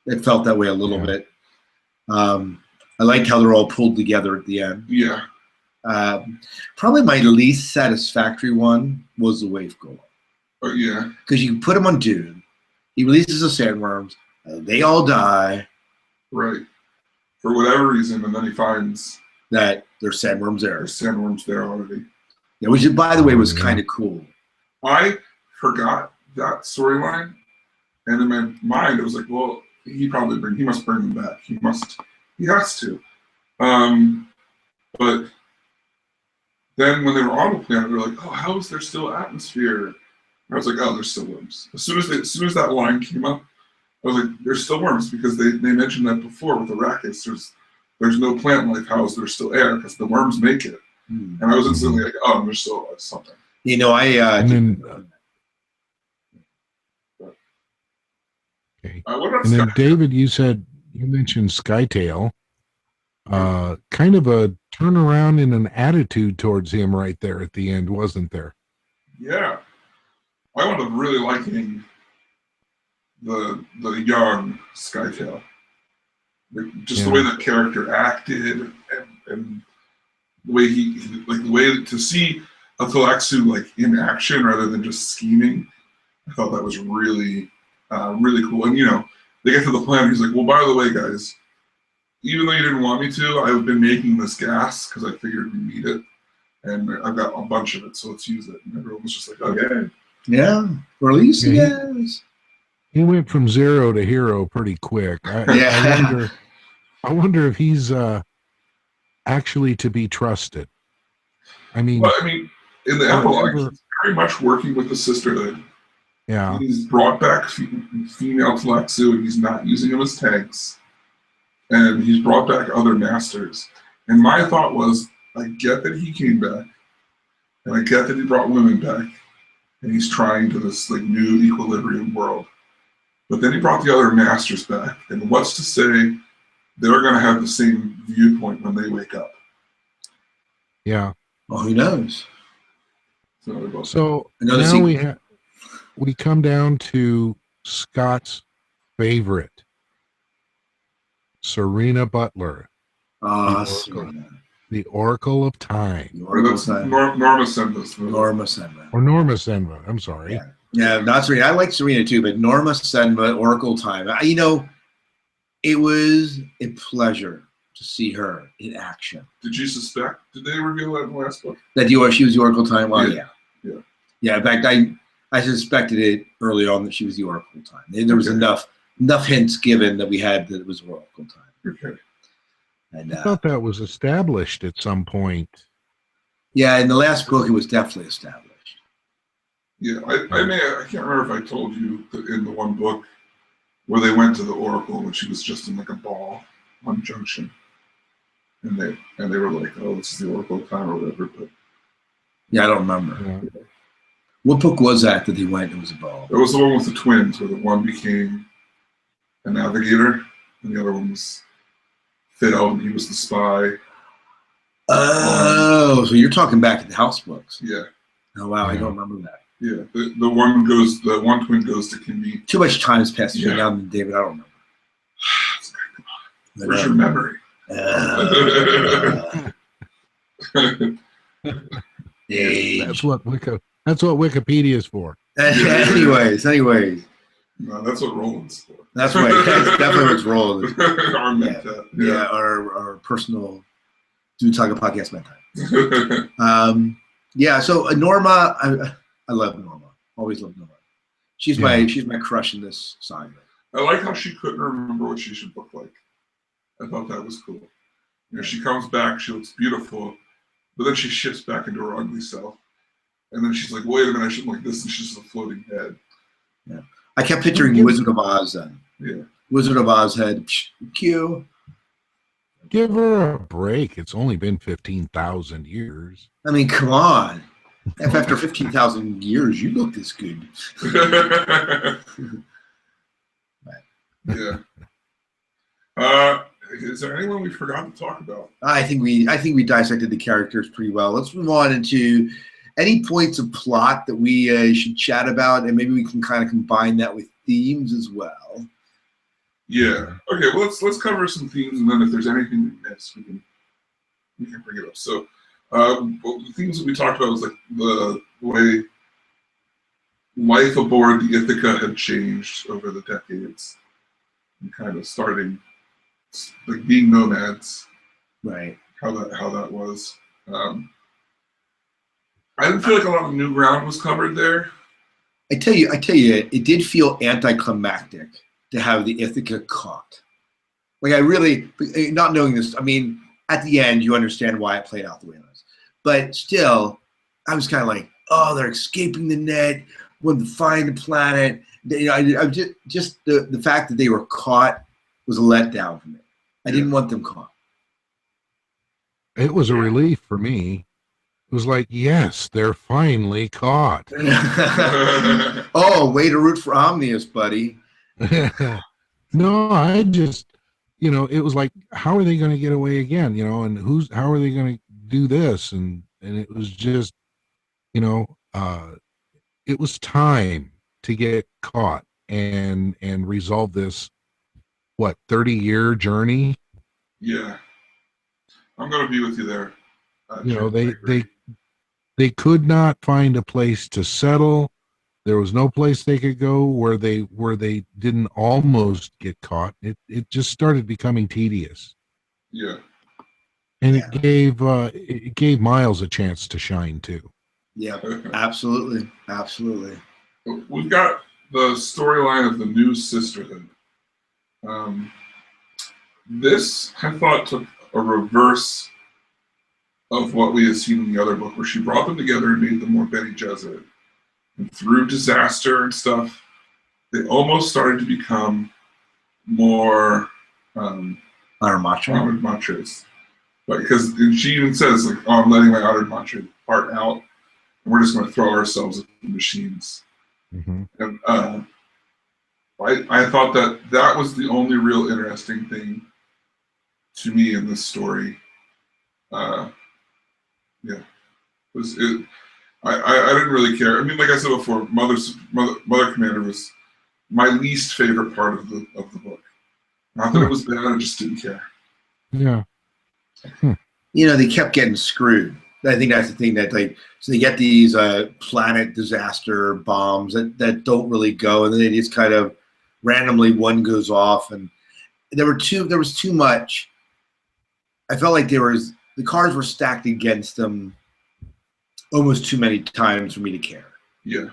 it felt that way a little bit. I liked how they're all pulled together at the end.
Yeah.
Probably my least satisfactory one was the Waif Golem.
Oh, yeah.
Because you can put him on Dune. He releases the sandworms. They all die.
Right. For whatever reason, and then he finds
that there's sandworms there.
there's sandworms there already.
Yeah, which, by the way, was kind of cool.
I forgot that storyline, and in my mind, it was like, well, he must bring them back. He has to. But then when they were on the planet, they were like, oh, how is there still atmosphere? And I was like, oh, there's still worms. As soon as that line came up, I was like, there's still worms, because they mentioned that before with Arrakis. There's no plant life. How is there still air? Because the worms make it. And I was instantly like, oh, there's still something.
You know,
Okay.
What about
And then,
Sky?
David, you mentioned Skytail. Kind of a turnaround in an attitude towards him right there at the end, wasn't there?
Yeah. I wound up really liking the young Skytail. Just the way that character acted, and the way the way to see a Thalaxu like in action rather than just scheming. I thought that was really really cool. And they get to the planet. He's like, well, by the way, guys, even though you didn't want me to, I've been making this gas because I figured we need it, and I've got a bunch of it, so let's use it. And everyone was just like, okay.
Yeah, release the gas.
He went from zero to hero pretty quick. I wonder if he's actually to be trusted. I mean,
in the epilogue, he's very much working with the Sisterhood.
Yeah.
He's brought back female Tlaxu, and he's not using them as tanks. And he's brought back other masters. And my thought was, I get that he came back, and I get that he brought women back, and he's trying to this like new equilibrium world. But then he brought the other masters back, and what's to say they're going to have the same viewpoint when they wake up?
Yeah.
Well, who knows?
So now we come down to Scott's favorite, Serena Butler, the Oracle of Time.
Norma Senva.
Or Norma Senva. I'm sorry.
Yeah, not Serena. I like Serena too, but Norma Senva, Oracle Time. It was a pleasure to see her in action.
Did you suspect? Did they reveal that in the last book?
That she was the Oracle Time? Well,
yeah.
In fact, I suspected it early on that she was the Oracle Time. There was enough hints given that we had that it was Oracle Time.
Okay.
And
I thought that was established at some point.
Yeah, in the last book, it was definitely established.
Yeah, I can't remember if I told you that in the one book where they went to the Oracle when she was just in like a ball on Junction, and they were like, "Oh, this is the Oracle Time" or whatever. But
yeah, I don't remember.
Yeah.
What book was that they went? It was a ball.
It was the one with the twins, where the one became a navigator and the other one was Phil, and he was the spy.
Oh, so you're talking back at the house books?
Yeah.
Oh wow, I don't remember that.
Yeah, the one twin goes to Kimby.
Too much time has passed between now and David. I don't remember.
Where's your memory?
That's what Wikipedia is for.
anyways.
No, that's what Roland's for.
That's right. That's definitely what's Roland.
Our
yeah, our personal Dune Saga podcast mentor. Yeah, so Norma, I love Norma. Always loved Norma. She's my crush in this saga.
I like how she couldn't remember what she should look like. I thought that was cool. She comes back, she looks beautiful, but then she shifts back into her ugly self. And then she's like, wait a minute, I shouldn't like this, and she's just a floating head.
Yeah. I kept picturing Wizard of Oz then.
Yeah.
Wizard of Oz head. Cue.
Give her a break. It's only been 15,000 years.
I mean, come on. If after 15,000 years you look this good.
Yeah. Is there anyone we forgot to talk about?
I think we dissected the characters pretty well. Let's move on into any points of plot that we should chat about, and maybe we can kind of combine that with themes as well.
Yeah. Okay. Well, let's cover some themes, and then if there's anything we missed, we can bring it up. So, the themes that we talked about was like the way life aboard the Ithaca had changed over the decades, and kind of starting like being nomads.
Right.
How that was. I didn't feel like a lot of new ground was covered there.
I tell you, it did feel anticlimactic to have the Ithaca caught. Like I really, not knowing this, I mean, at the end, you understand why it played out the way it was. But still, I was kind of like, oh, they're escaping the net, want to find the planet. You know, I just the fact that they were caught was a letdown for me. I didn't want them caught.
It was a relief for me. It was like, yes, they're finally caught.
Oh, way to root for Omnius, buddy.
No, I just, it was like, how are they going to get away again? And how are they going to do this? And it was just, it was time to get caught and resolve this, 30-year journey?
Yeah. I'm going to be with you there.
They could not find a place to settle. There was no place they could go where they didn't almost get caught. It just started becoming tedious.
Yeah.
And it gave Miles a chance to shine too.
Yeah, absolutely.
We've got the storyline of the new sisterhood. This, I thought, took a reverse of what we had seen in the other book, where she brought them together and made them more Bene Gesserit. And through disaster and stuff, they almost started to become more
honored
matres. Because she even says, like, oh, I'm letting my honored matre part out, and we're just going to throw ourselves at the machines.
Mm-hmm.
And I thought that was the only real interesting thing to me in this story. I didn't really care. I mean, like I said before, Mother Commander was my least favorite part of the book. Not that it was bad, I just didn't care.
Yeah.
They kept getting screwed. I think that's the thing that so they get these planet disaster bombs that don't really go, and then they just kind of randomly one goes off, and there was too much. I felt like the cards were stacked against them almost too many times for me to care.
Yeah.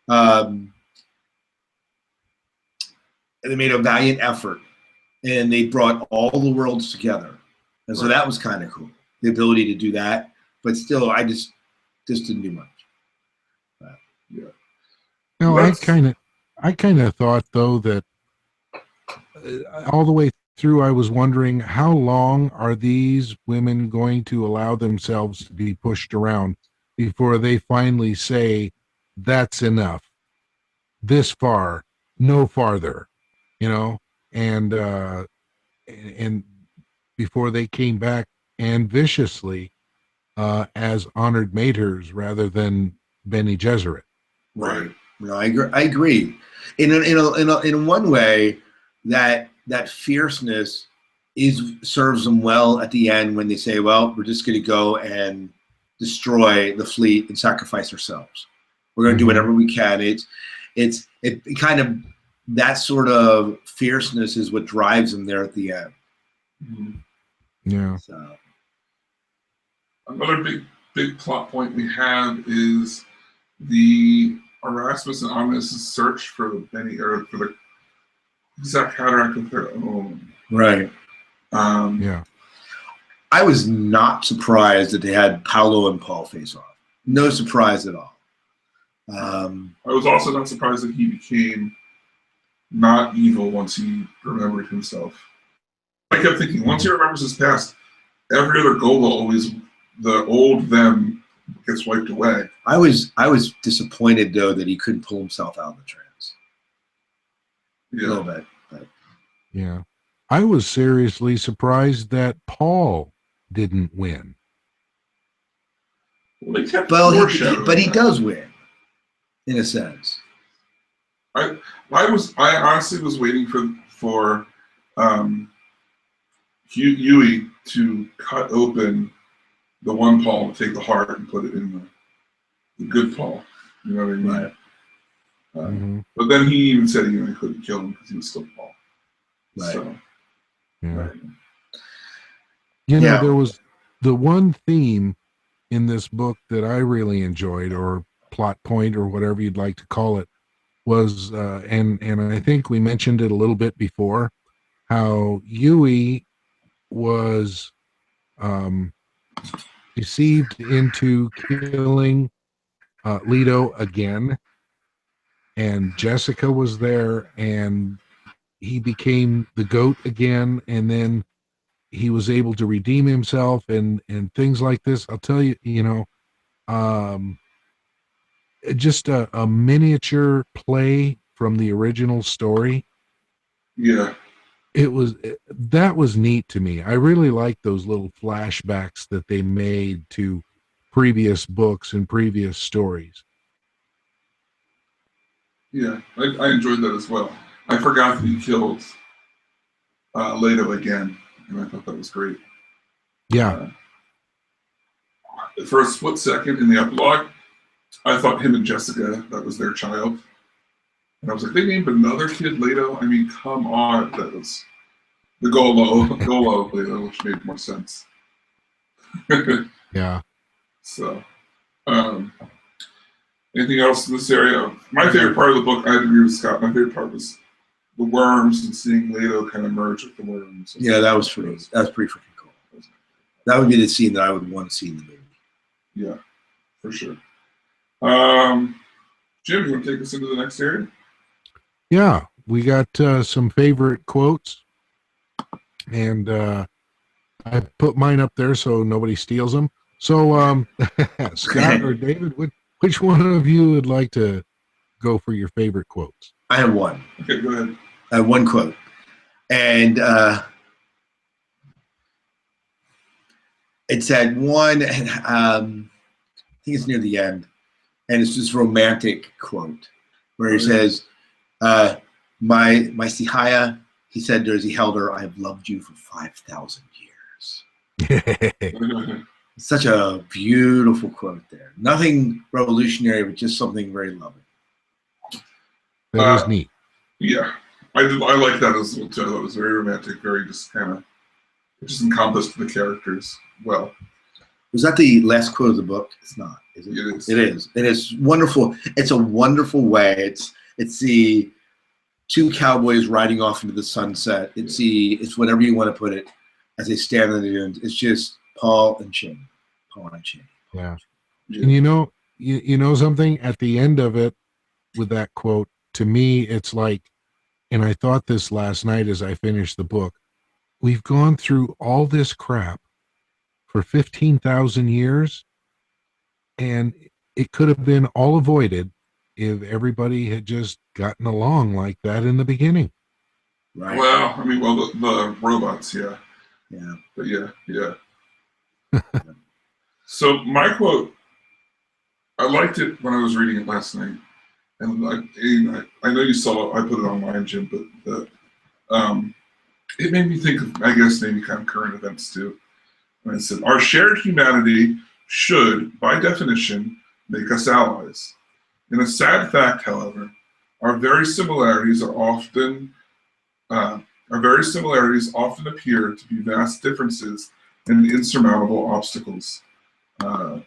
And they made a valiant effort, and they brought all the worlds together, and so that was kind of cool. The ability to do that, but still, I just didn't do much.
Yeah.
No, I kind of thought though that all the way through, I was wondering how long are these women going to allow themselves to be pushed around before they finally say, that's enough, this far, no farther, and before they came back and viciously as honored maters rather than Bene Gesserit.
Right. No, I agree. In one way, that fierceness serves them well at the end when they say, well, we're just going to go and destroy the fleet and sacrifice ourselves. We're going to do whatever we can. It kind of, that sort of fierceness is what drives them there at the end.
Mm-hmm.
Yeah.
So.
Another big plot point we have is the Erasmus and Omnis' search for the exact cataract of their own.
Right.
Yeah.
I was not surprised that they had Paolo and Paul face off. No surprise at all.
I was also not surprised that he became not evil once he remembered himself. I kept thinking, once he remembers his past, every other goal the old them gets wiped away.
I was disappointed though that he couldn't pull himself out of the trance.
Yeah.
A little bit, but.
Yeah. I was seriously surprised that Paul didn't win.
But
he does win, in a sense.
I honestly was waiting for Yui to cut open the one paw, take the heart, and put it in the good paw. You know what I mean?
Right.
But then he even said he couldn't kill him because he was still Paul.
Right.
So,
Yeah.
right.
You know, there was the one theme in this book that I really enjoyed, or plot point, or whatever you'd like to call it, was, and I think we mentioned it a little bit before, how Yui was deceived into killing Leto again, and Jessica was there, and he became the goat again, and then he was able to redeem himself and things like this. I'll tell you, you know, just a miniature play from the original story.
Yeah.
That was neat to me. I really like those little flashbacks that they made to previous books and previous stories.
Yeah, I enjoyed that as well. I forgot that he killed Leto again, and I thought that was great.
Yeah.
For a split second in the epilogue, I thought him and Jessica, that was their child. And I was like, they named another kid Leto? I mean, come on. That was the Golo Leto, which made more sense.
Yeah.
So, anything else in this area? My favorite part of the book, I agree with Scott, my favorite part was the worms and seeing Leto kind of merge with the worms.
Yeah, that was pretty freaking cool. That would be the scene that I would want to see in the movie.
Yeah, for sure. Jim, you want to take us into the next area?
Yeah, we got some favorite quotes, and I put mine up there so nobody steals them. So, Scott or David, which one of you would like to go for your favorite quotes?
I have one.
Okay, go ahead.
I have one quote, and it's at one. I think it's near the end, and it's this romantic quote where he says, "My Sihaya," he said as he held her, "I have loved you for 5,000 years." Such a beautiful quote there. Nothing revolutionary, but just something very loving.
That is neat.
Yeah, I like that as well too. That was very romantic, very just kind of, it just encompassed the characters well.
Was that the last quote of the book? It's not, is it?
It is.
It is. And it's wonderful. It's a wonderful way. It's the two cowboys riding off into the sunset. It's whatever you want to put it, as they stand on the dunes. It's just Paul and Chin.
Yeah. And you know something? At the end of it, with that quote, to me, it's like, and I thought this last night as I finished the book, we've gone through all this crap for 15,000 years, and it could have been all avoided if everybody had just gotten along like that in the beginning.
Right.
Well, I mean, the robots, yeah.
Yeah.
But yeah. So my quote, I liked it when I was reading it last night, and I know you saw it. I put it online, Jim, but it made me think of, I guess, maybe kind of current events too. And I said, our shared humanity should, by definition, make us allies. In a sad fact, however, our very similarities often appear to be vast differences and insurmountable obstacles.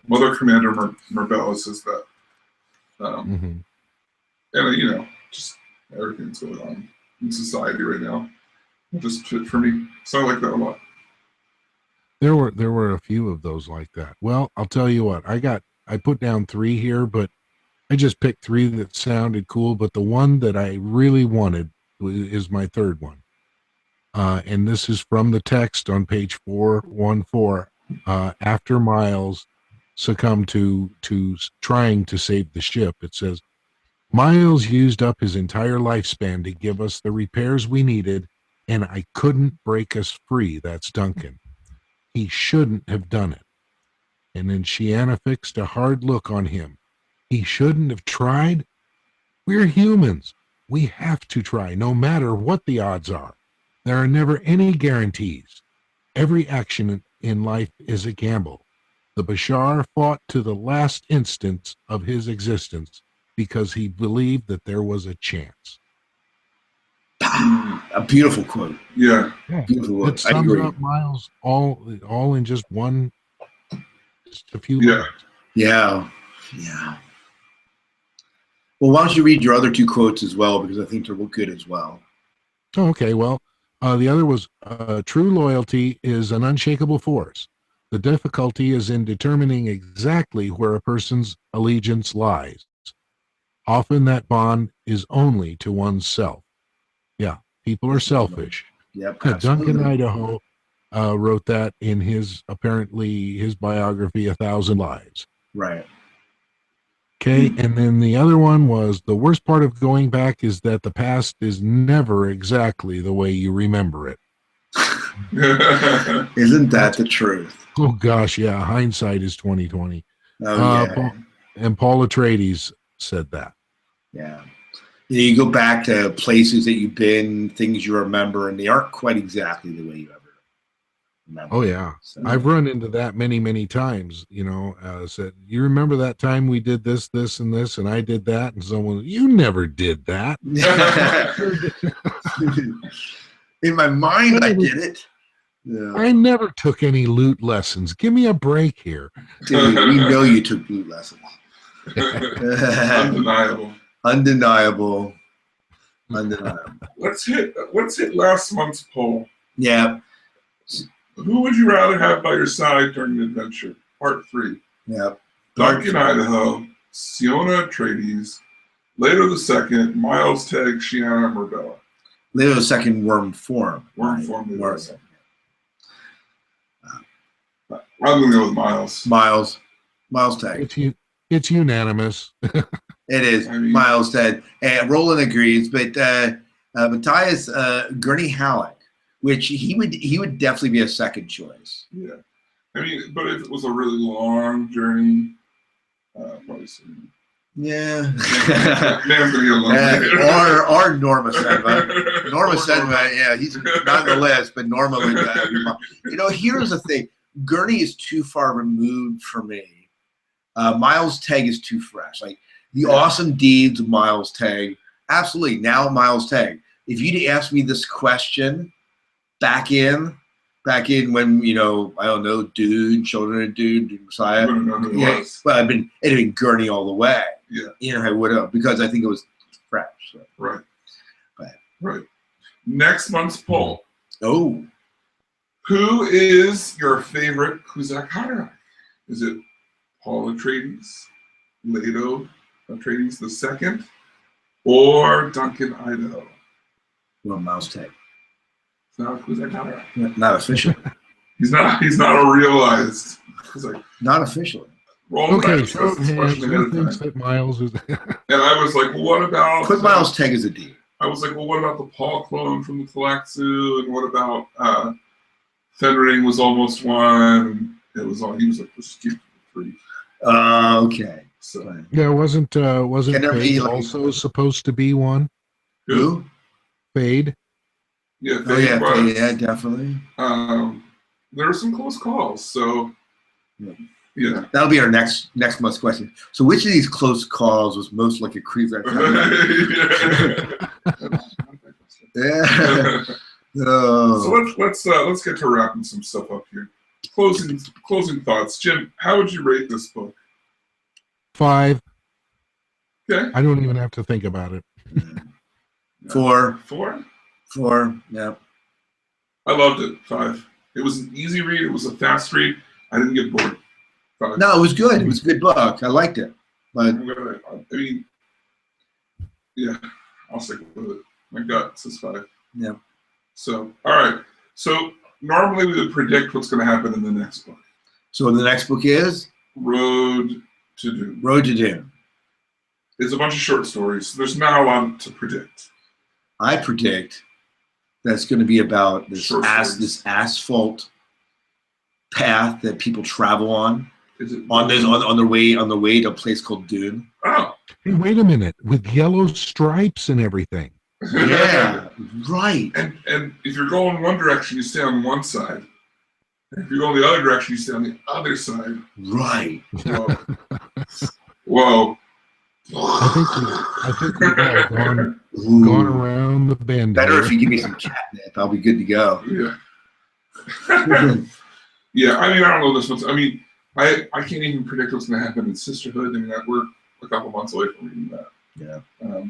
Mother Commander Marbella says that. And, just everything's going on in society right now. It just fit for me. So I like that a lot.
There were a few of those like that. Well, I'll tell you what, I put down 3 here, but I just picked 3 that sounded cool, but the one that I really wanted is my third one. And this is from the text on page 414. After Miles succumbed to trying to save the ship, it says, Miles used up his entire lifespan to give us the repairs we needed, and I couldn't break us free. That's Duncan. He shouldn't have done it. And then Shiana fixed a hard look on him. He shouldn't have tried? We're humans. We have to try, no matter what the odds are. There are never any guarantees. Every action in life is a gamble. The Bashar fought to the last instant of his existence because he believed that there was a chance.
A beautiful quote.
Yeah.
Beautiful quote.
It sums up Miles all in just a few lines.
Yeah. Well, why don't you read your other two quotes as well, because I think they're good as well.
Okay, well, the other was true loyalty is an unshakable force. The difficulty is in determining exactly where a person's allegiance lies. Often that bond is only to oneself. Yeah, people are selfish.
Yep,
Duncan
absolutely.
Idaho wrote that in his biography, 1,000 Lives.
Right.
Okay, and then the other one was the worst part of going back is that the past is never exactly the way you remember it.
Isn't that the truth?
Oh gosh, yeah, hindsight is 2020.
Oh yeah.
Paul Atreides said that.
Yeah. You go back to places that you've been, things you remember, and they aren't quite exactly the way you ever remember.
Oh yeah, so, I've run into that many times. Said, you remember that time we did this, and this, and I did that, and someone, you never did that.
In my mind, I did it. Yeah.
I never took any loot lessons. Give me a break here.
Dude, we know you took loot lessons. Undeniable.
Let's hit last month's poll.
Yeah.
Who would you rather have by your side during an adventure? Part 3.
Yeah.
Duncan Idaho, Siona Atreides, Leto II, Miles Teg, Shiana Marbella.
Leto II worm form.
Worm form. I'm going to go with Miles.
Miles Teg.
It's unanimous.
It is. Miles Teg. And Roland agrees, but Matthias Gurney Halleck, which he would definitely be a second choice.
Yeah. But if it was a really long journey, probably some.
Yeah.
or
Norma Sedma. Norma Sedma, yeah, he's not on the list, but Norma would. Here's the thing: Gurney is too far removed for me. Miles Teg is too fresh. Like the awesome deeds of Miles Teg, absolutely. Now Miles Teg. If you'd asked me this question back in when, I don't know, Dune, Children of Dune, Messiah. But it'd have been Gurney all the way.
Yeah.
I would have, because I think it was fresh. So.
Right. Right. Next month's poll.
Oh.
Who is your favorite Kuzak Haderach? Is it Paul Atreides, Leto Atreides II, or Duncan Idaho?
Well, Miles Teg.
It's not a Kuzak Haderach.
Not officially.
He's not a realized Kuzak.
Not officially.
Okay, so who thinks that Miles is?
And I was like, well, what about?
Put Miles Teg as a D.
I was like, well, what about the Paul clone from the Thalaxu? And what about Fenring was almost one? He was like, let's keep 3.
Okay.
So
yeah, wasn't Fade also supposed to be one?
Who?
Fade.
Yeah.
Fade Fade, yeah, definitely.
There are some close calls, so. Yeah.
That'll be our next month's question. So, which of these close calls was most like a Kuzak? Yeah.
So let's get to wrapping some stuff up here. Closing thoughts, Jim. How would you rate this book?
5.
Okay.
I don't even have to think about it.
4.
4.
4. Yeah.
I loved it. 5. It was an easy read. It was a fast read. I didn't get bored. 5.
No, it was good. It was a good book. I liked it. But
yeah, I'll stick with it. My gut says 5.
Yeah.
So, all right. So normally we would predict what's going to happen in the next book.
So the next book is
Road to Dune.
Road to Dune.
It's a bunch of short stories. There's not a lot to predict.
I predict that's going to be about this asphalt path that people travel on.
Is it
on the way to a place called Dune.
Oh.
Hey, wait a minute. With yellow stripes and everything.
Yeah, right.
And if you're going one direction, you stay on one side. And if you're going the other direction, you stay on the other side.
Right.
Whoa. Whoa.
I think we've all gone
Ooh.
around the bend
Better
here.
if you give me some catnip. I'll be good to go.
Yeah. Yeah, I mean, I don't know this much. I mean, I can't even predict what's going to happen in Sisterhood. I mean, we're a couple months away from reading that.
Yeah.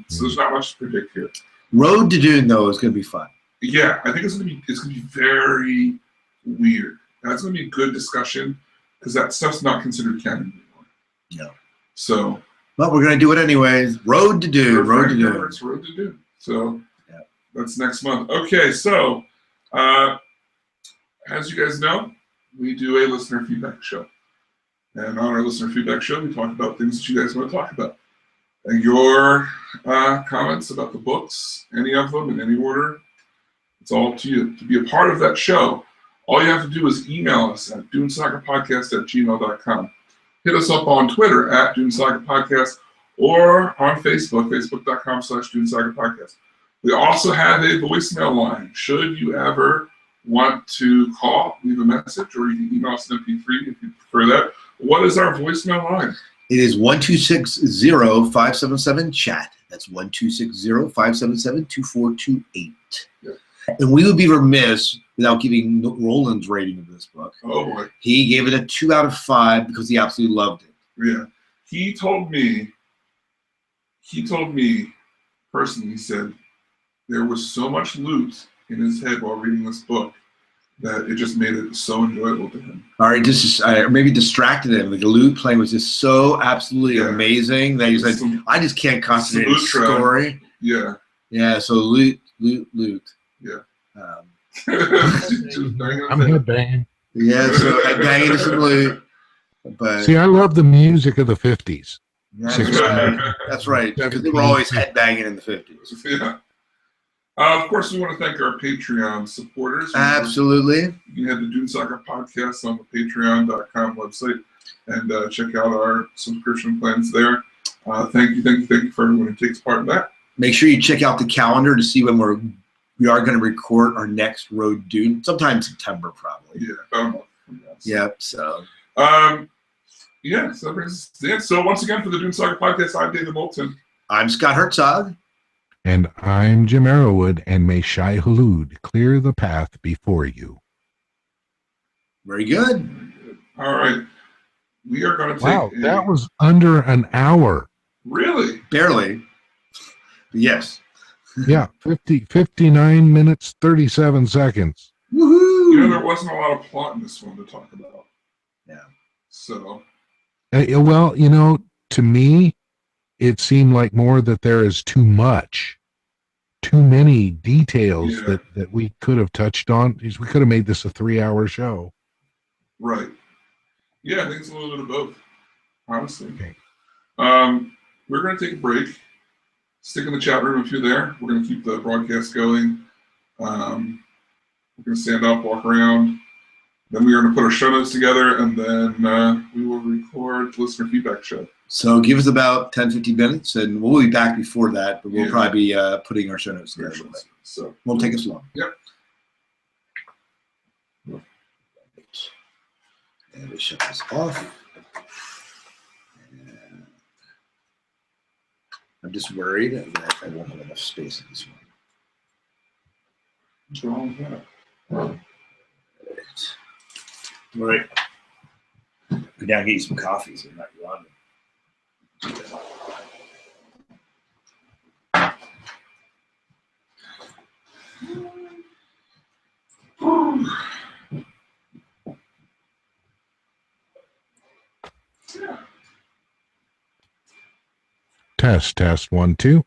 So there's not much to predict here.
Road to Dune, though, is going to be fun.
Yeah, I think it's gonna be very weird. That's gonna be a good discussion because that stuff's not considered canon anymore.
No.
So.
But we're going to do it anyways. Road to Dune. Road to Dune.
It's Road to Dune. So
yeah.
That's next month. Okay, so as you guys know, we do a listener feedback show. And on our listener feedback show, we talk about things that you guys want to talk about. And your comments about the books, any of them in any order, it's all up to you. To be a part of that show, all you have to do is email us at dunesagapodcast@gmail.com. Hit us up on Twitter at Dune Saga Podcast or on Facebook, facebook.com/DuneSagaPodcast. We also have a voicemail line. Should you ever want to call, leave a message, or you can email us an MP3 if you prefer that. What is our voicemail line?
It is 1-260-577-CHAT. That's 1-260-577-2428.
Yeah.
And we would be remiss without giving Roland's rating of this book.
Oh, boy.
He gave it a 2 out of 5 because he absolutely loved it.
Yeah. He told me personally, he said there was so much loot in his head while reading this book that it just made it so enjoyable to him.
All right, maybe distracted him. Like the loot playing was just so absolutely amazing that he said, I just can't concentrate on the story.
Yeah.
Yeah, so loot.
Yeah.
I'm headbanging.
Yeah, so headbanging is some loot. But
see, I love the music of the 50s.
That's right, because they were always headbanging in the 50s.
Yeah. Of course, we want to thank our Patreon supporters.
Absolutely.
You can head to Dune Saga Podcast on the patreon.com website and check out our subscription plans there. Thank you for everyone who takes part in that.
Make sure you check out the calendar to see when we are going to record our next Road Dune, sometime in September, probably.
Yeah, about a month from now.
Yep. So.
Yeah. So that brings us to the end. So once again, for the Dune Saga Podcast, I'm David Moulton.
I'm Scott Herzog.
And I'm Jim Arrowwood, and may Shai Hulud clear the path before you.
Very good.
All right. We are going to take
wow, that was under an hour.
Really?
Barely. Yes.
Yeah, 59 minutes, 37 seconds.
Woohoo!
You know, there wasn't a lot of plot in this one to talk about.
Yeah.
So.
Well, you know, to me, it seemed like more that there is too many details that we could have touched on. We could have made this a 3-hour show.
Right. Yeah, I think it's a little bit of both, honestly.
Okay.
We're going to take a break. Stick in the chat room if you're there. We're going to keep the broadcast going. We're going to stand up, walk around. Then we are going to put our show notes together, and then we will record the listener feedback show.
So give us about 10-15 minutes, and we'll be back before that, but we'll probably be putting our show notes together.
So
won't take us long.
Yep.
And we shut this off. And I'm just worried that I won't have enough space in this one.
What's wrong with that?
All right. Go down and get you some coffee so you're not yawning.
Test 1 2.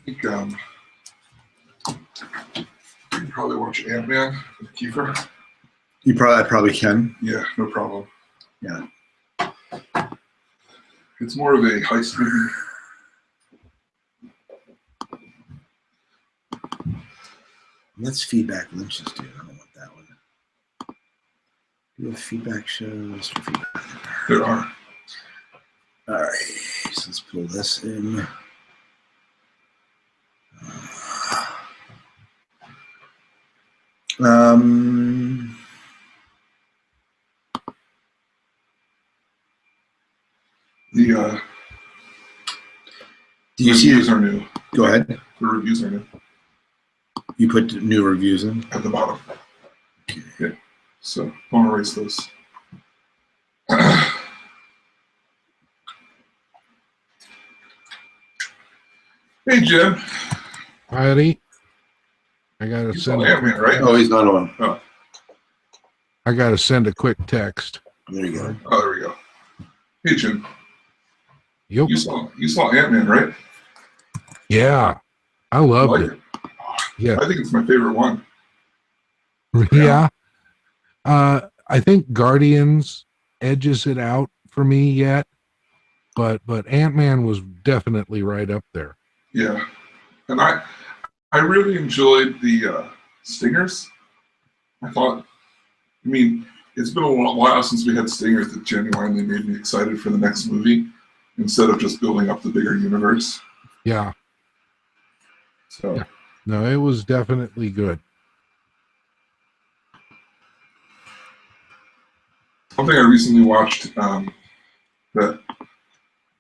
think you can probably watch Ant-Man with Kiefer.
I probably can.
Yeah, no problem.
Yeah.
It's more of a heist movie.
Let's feedback Lynch's do. I don't want that one. Do we have feedback shows? Feedback.
There are.
All right. So let's pull this in.
The
Do you see?
reviews are new.
Go ahead.
The reviews are new
You put new reviews in.
at the bottom. Yeah. So don't erase those. Hey Jim.
Heidi, I gotta
You saw
send.
Ant-Man, right?
Oh, he's not on.
I gotta send a quick text.
There you go.
Oh, there we go. Hey Jim.
Yep.
You saw Ant-Man, right?
Yeah, I
You
loved
like
it.
it?
Yeah.
I think it's my favorite one.
Yeah. I think Guardians edges it out for me yet, but Ant-Man was definitely right up there.
Yeah. And I really enjoyed the stingers. I mean, it's been a while since we had stingers that genuinely made me excited for the next movie instead of just building up the bigger universe.
Yeah.
So
Yeah. No, it was definitely good.
something I recently watched that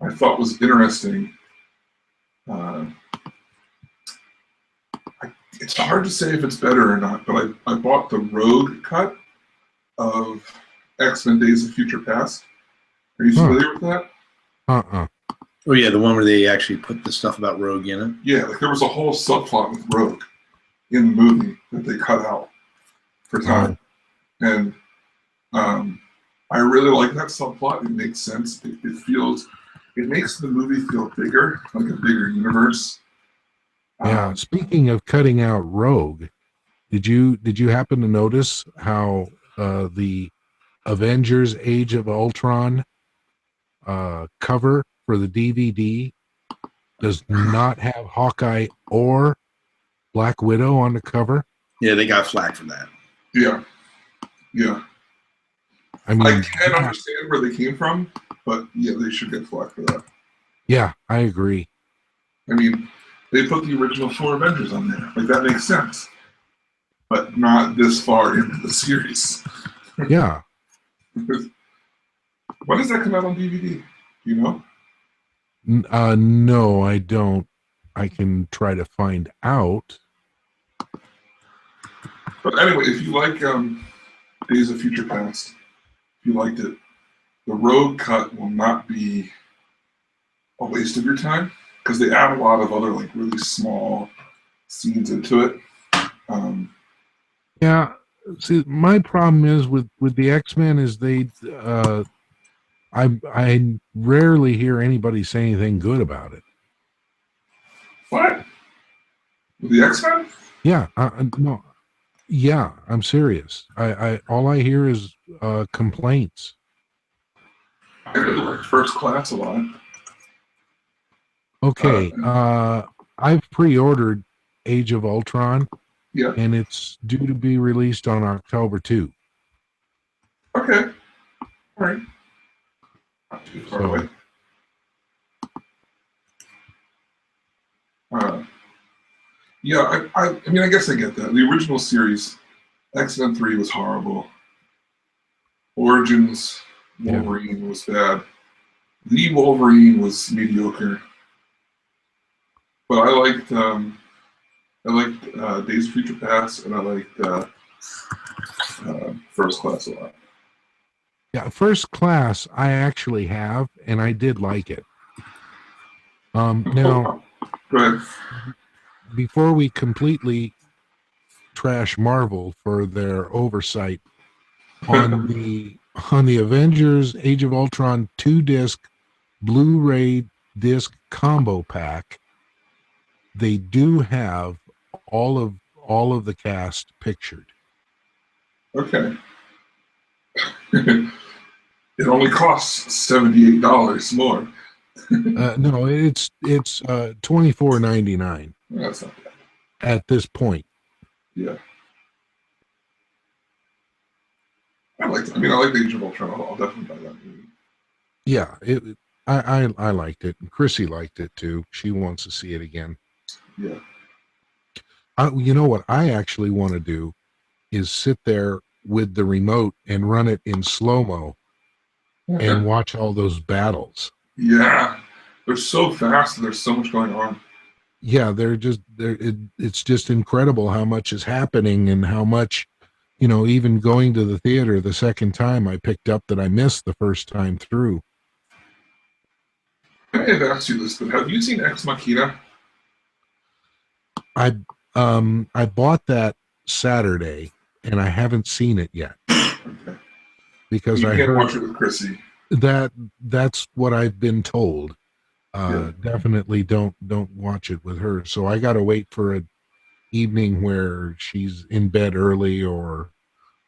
I thought was interesting. It's hard to say if it's better or not, but I bought the Rogue cut of X-Men Days of Future Past. Are you familiar with that?
Uh-uh.
Oh yeah, the one where they actually put the stuff about Rogue in it.
Yeah, like there was a whole subplot with Rogue in the movie that they cut out for time. And I really like that subplot. It makes sense. It makes the movie feel bigger, like a bigger universe.
Yeah. Speaking of cutting out Rogue, did you happen to notice how the Avengers Age of Ultron cover for the DVD does not have Hawkeye or Black Widow on the cover?
Yeah, they got flack for that.
Yeah.
I mean,
I can't understand where they came from, but yeah, they should get flack for that.
Yeah, I agree.
I mean, they put the original 4 Avengers on there. Like, that makes sense. But not this far into the series.
Yeah.
When does that come out on DVD? Do you know?
No, I don't. I can try to find out.
But anyway, if you like Days of Future Past, if you liked it, the Rogue cut will not be a waste of your time because they add a lot of other like really small scenes into it.
Yeah. See, my problem is with the X-Men is they I rarely hear anybody say anything good about it.
What? With the X-Men?
Yeah, no. Yeah, I'm serious. I all I hear is complaints.
I really like First Class a lot.
Okay, I've pre-ordered Age of Ultron,
Yeah.
and it's due to be released on October 2.
Okay. All right. Not too far away. Yeah, I mean, I guess I get that. The original series, X-Men 3 was horrible. Origins Wolverine was bad. The Wolverine was mediocre. But I liked Days of Future Past, and I liked First Class a lot.
Yeah, First Class I actually have, and I did like it. Now,
Go ahead.
before we completely trash Marvel for their oversight on the Avengers Age of Ultron 2-disc Blu-ray disc combo pack, they do have all of the cast pictured.
Okay. It only costs $78 more.
No, it's $24.99
That's not bad.
at this point.
Yeah. I like the Age of Ultron. I'll definitely buy that movie.
Yeah, I liked it. Chrissy liked it too. She wants to see it again.
Yeah.
You know what I actually want to do is sit there with the remote and run it in slow-mo and watch all those battles.
Yeah. They're so fast and there's so much going on.
Yeah, it's just incredible how much is happening and how much, you know, even going to the theater the second time I picked up that I missed the first time through.
I may have asked you this, but have you seen Ex Machina?
I bought that Saturday and I haven't seen it yet.
Okay.
Because
you
I
can't
heard
watch it with Chrissy.
That's what I've been told.
Yeah.
Definitely don't watch it with her. So I got to wait for an evening where she's in bed early or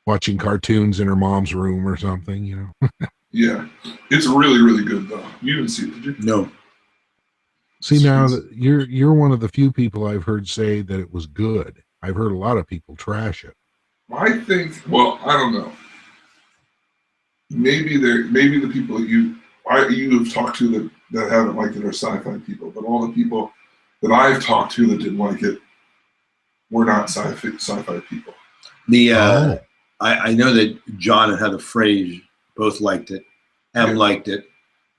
watching cartoons in her mom's room or something, you know.
Yeah. It's really, really good though. You didn't see it, did you?
No.
See, now you're one of the few people I've heard say that it was good. I've heard a lot of people trash it.
I think, well, I don't know. Maybe the people you have talked to that haven't liked it are sci-fi people, but all the people that I've talked to that didn't like it were not sci-fi people.
I know that John and Heather Phrase both liked it. Liked it.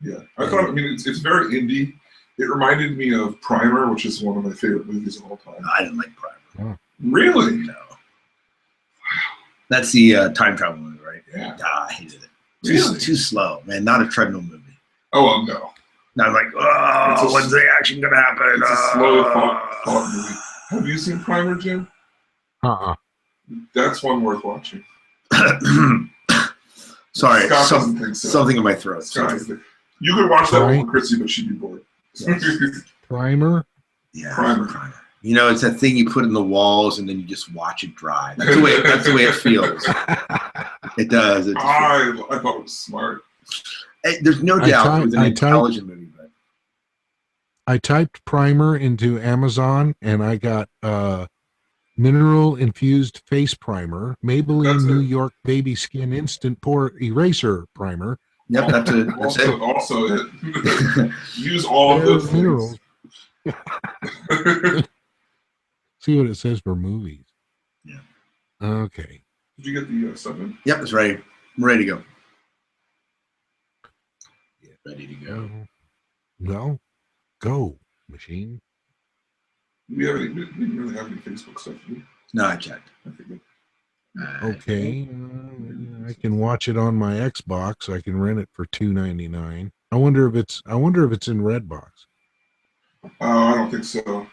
Yeah, I thought. I mean, it's very indie. It reminded me of Primer, which is one of my favorite movies of all time.
I didn't like Primer.
Oh.
Really?
No. That's the time travel movie, right?
Yeah.
I hated it.
Really?
Too slow, man. Not a treadmill movie.
Oh, well, no.
Not like, when's the action gonna happen?
It's a slow thought movie. Have you seen Primer, Jim? That's one worth watching.
Sorry,
Scott doesn't think so.
Something in my throat.
You could watch that one with Chrissy, but she'd be bored.
Yes.
Primer?
Yeah,
Primer.
You know, it's that thing you put in the walls and then you just watch it dry. That's the way it feels. It does.
I thought it was smart.
There's no doubt it was an intelligent movie. But
I typed Primer into Amazon and I got mineral infused face primer, Maybelline New York baby skin instant pore eraser primer.
Yep, that's it. That's
also it. Use all of those minerals.
See what it says for movies.
Yeah.
Okay.
Did you get the summon?
Yep, it's ready. I'm ready to go.
Yeah, ready to go. Well, go, machine.
We didn't really have any Facebook stuff, did we?
No, I checked.
Okay. I can watch it on my Xbox. I can rent it for $2.99. I wonder if it's in Redbox.
I don't think so.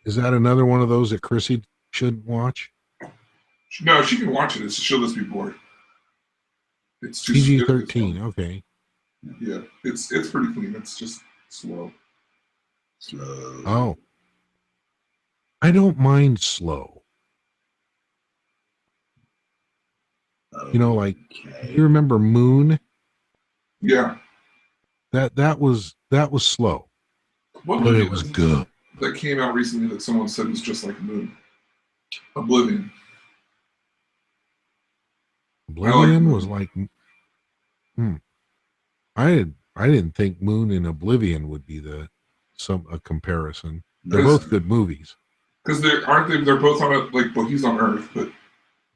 Is that another one of those that Chrissy should watch?
No, she can watch it. She'll just be bored. It's too
PG-13. Okay.
Yeah, it's pretty clean. It's just slow.
Oh. I don't mind slow. You know, like you remember Moon?
Yeah.
That was slow. But it was good.
That came out recently that someone said was just like Moon. Oblivion.
Oblivion was like I didn't think Moon and Oblivion would be a comparison. They're both good movies.
Because they're both on he's on Earth, but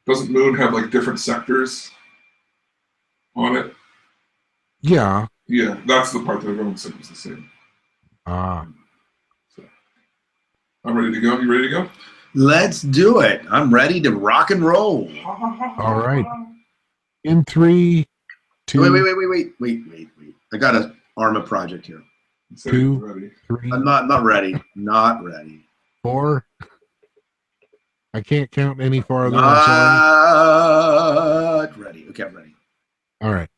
doesn't Moon have like different sectors on it?
Yeah.
Yeah, that's the part that everyone said was the same. So, I'm ready to go. You ready to go?
Let's do it. I'm ready to rock and roll.
All right. In 3, 2.
Wait. I got an Arma project here.
2, 3.
I'm not ready. Not ready.
4. I can't count any farther.
Not ready. Okay, I'm ready.
All right.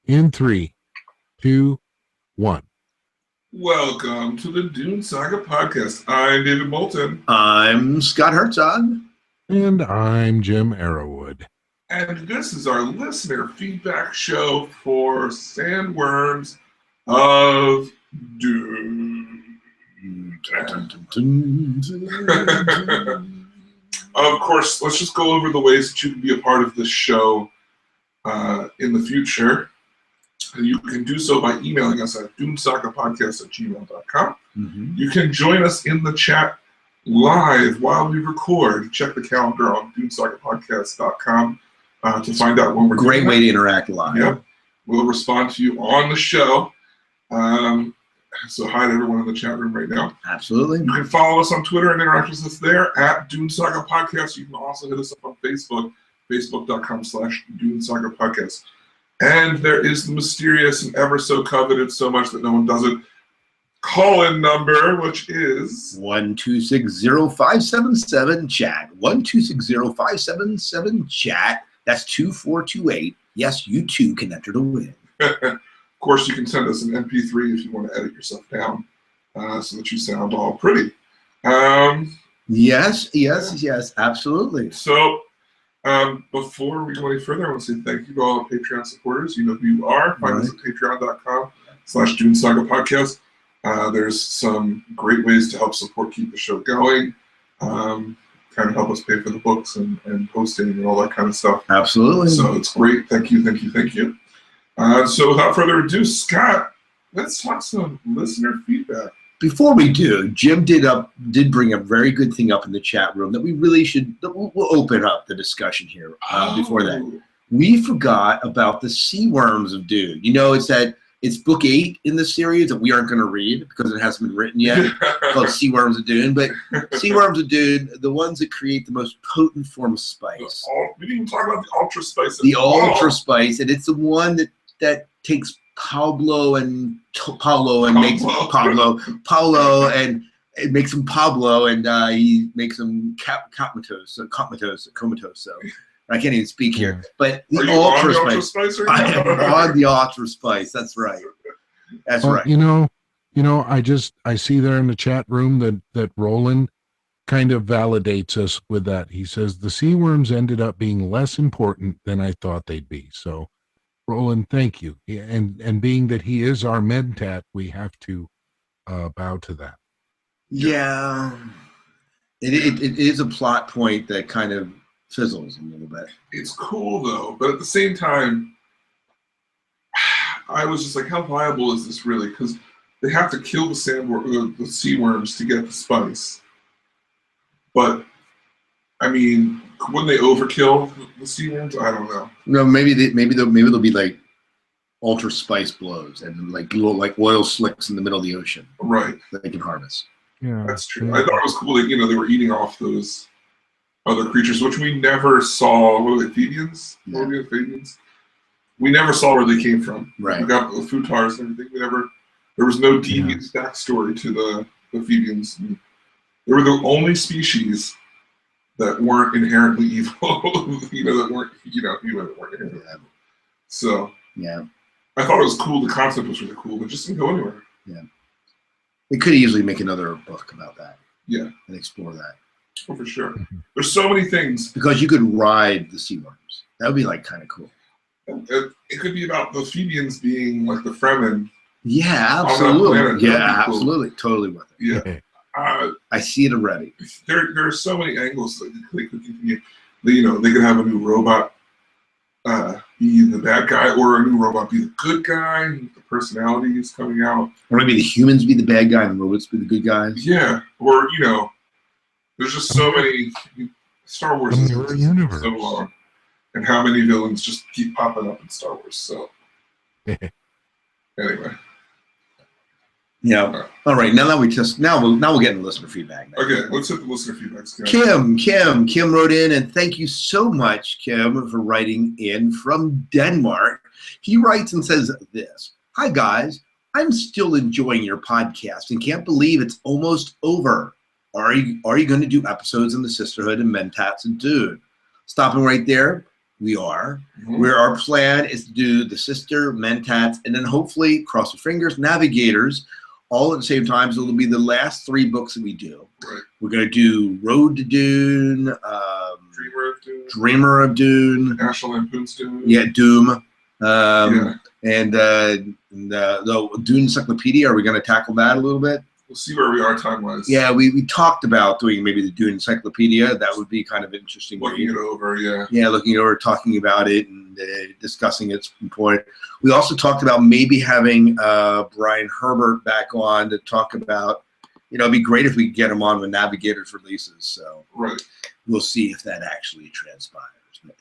In 3, 2, 1.
Welcome to the Dune Saga podcast. I'm David Bolton.
I'm Scott Herzog.
And I'm Jim Arrowwood.
And this is our listener feedback show for Sandworms of Dune. Of course, let's just go over the ways that you can be a part of this show in the future. You can do so by emailing us at dunesagapodcast@gmail.com.
Mm-hmm.
You can join us in the chat live while we record. Check the calendar on dunesagapodcast.com to find out when we're doing
Great way to interact live.
Yep. We'll respond to you on the show. So hi to everyone in the chat room right now.
Absolutely.
You can follow us on Twitter and interact with us there at Dune Saga Podcast. You can also hit us up on Facebook, facebook.com/Dune Saga Podcast. And there is the mysterious and ever so coveted, so much that no one does it, call-in number, which is
1-260-577-CHAT. 1-260-577-CHAT. That's 2428. Yes, you too can enter to win.
Of course, you can send us an MP3 if you want to edit yourself down so that you sound all pretty.
Yes, absolutely.
So, before we go any further, I want to say thank you to all our Patreon supporters. You know who you are. Find us at patreon.com/Dune Saga Podcast. There's some great ways to help support, keep the show going, kind of help us pay for the books and hosting and all that kind of stuff.
Absolutely.
So it's great. Thank you. So without further ado, Scott, let's talk some listener feedback.
Before we do, Jim did bring a very good thing up in the chat room that we really should. We'll open up the discussion here before that. We forgot about the sea worms of Dune. You know, it's book 8 in the series that we aren't going to read because it hasn't been written yet. Called Sea Worms of Dune, but Sea Worms of Dune, the ones that create the most potent form of spice.
We didn't even talk about the ultra spice.
Ultra spice, and it's the one that takes Paulo and makes Paulo and it makes him Pablo, and he makes him comatose. So I can't even speak here. But the ultra spice. I am on the ultra spice. That's right. Right.
You know, I see there in the chat room that Roland kind of validates us with that. He says the sea worms ended up being less important than I thought they'd be. So Roland, thank you. And being that he is our mentat, we have to bow to that.
Yeah. It is a plot point that kind of fizzles a little bit.
It's cool though, but at the same time, I was just like, how viable is this really? Because they have to kill the sea worms to get the spice. But I mean, wouldn't they overkill the sea worms? I don't know.
No, maybe they'll be like ultra spice blows and like little like oil slicks in the middle of the ocean.
Right.
That they can harvest.
Yeah,
that's true. I thought it was cool that they were eating off those other creatures, which we never saw. What were they, Thedians?
Yeah.
What were the Thedians? We never saw where they came from.
Right.
We got the futars and everything. There was no deviant backstory to the Thedians. They were the only species that weren't inherently evil. That weren't inherently evil. So
yeah,
I thought it was cool. The concept was really cool, but just didn't go anywhere.
Yeah, they could easily make another book about that.
Yeah,
and explore that.
Oh, for sure. There's so many things
because you could ride the sea worms. That would be like kind of cool.
It could be about the Thedians being like the Fremen.
Yeah, absolutely.
Cool.
Absolutely, totally with it.
Yeah.
I see it already.
There are so many angles that they could continue. They could have a new robot be the bad guy, or a new robot be the good guy. The personality is coming out.
Or maybe the humans be the bad guy and the robots be the good guys.
Yeah, or there's just so many. Star Wars is so long, and how many villains just keep popping up in Star Wars. So anyway.
Yeah. All right. Now we'll get into listener feedback.
Okay, let's hit the listener feedback.
Kim wrote in, and thank you so much, Kim, for writing in from Denmark. He writes and says this: "Hi guys, I'm still enjoying your podcast and can't believe it's almost over. Are you going to do episodes on the Sisterhood and Mentats and Dune?" Stopping right there. We are. Mm-hmm. Where our plan is to do the Sister, Mentats, and then hopefully, cross your fingers, Navigators all at the same time. So it'll be the last 3 books that we do.
Right.
We're going to do Road to Dune, Dreamer of Dune,
National Lampoon's Dune.
Yeah, Doom. And the Dune Encyclopedia. Are we going to tackle that a little bit?
We'll see where we are time-wise.
Yeah, we talked about doing maybe the Dune Encyclopedia. That would be kind of interesting.
Looking it over, yeah.
Yeah, looking it over, talking about it, and discussing its point. We also talked about maybe having Brian Herbert back on to talk about, it'd be great if we could get him on when Navigators releases. So
right.
We'll see if that actually transpires. But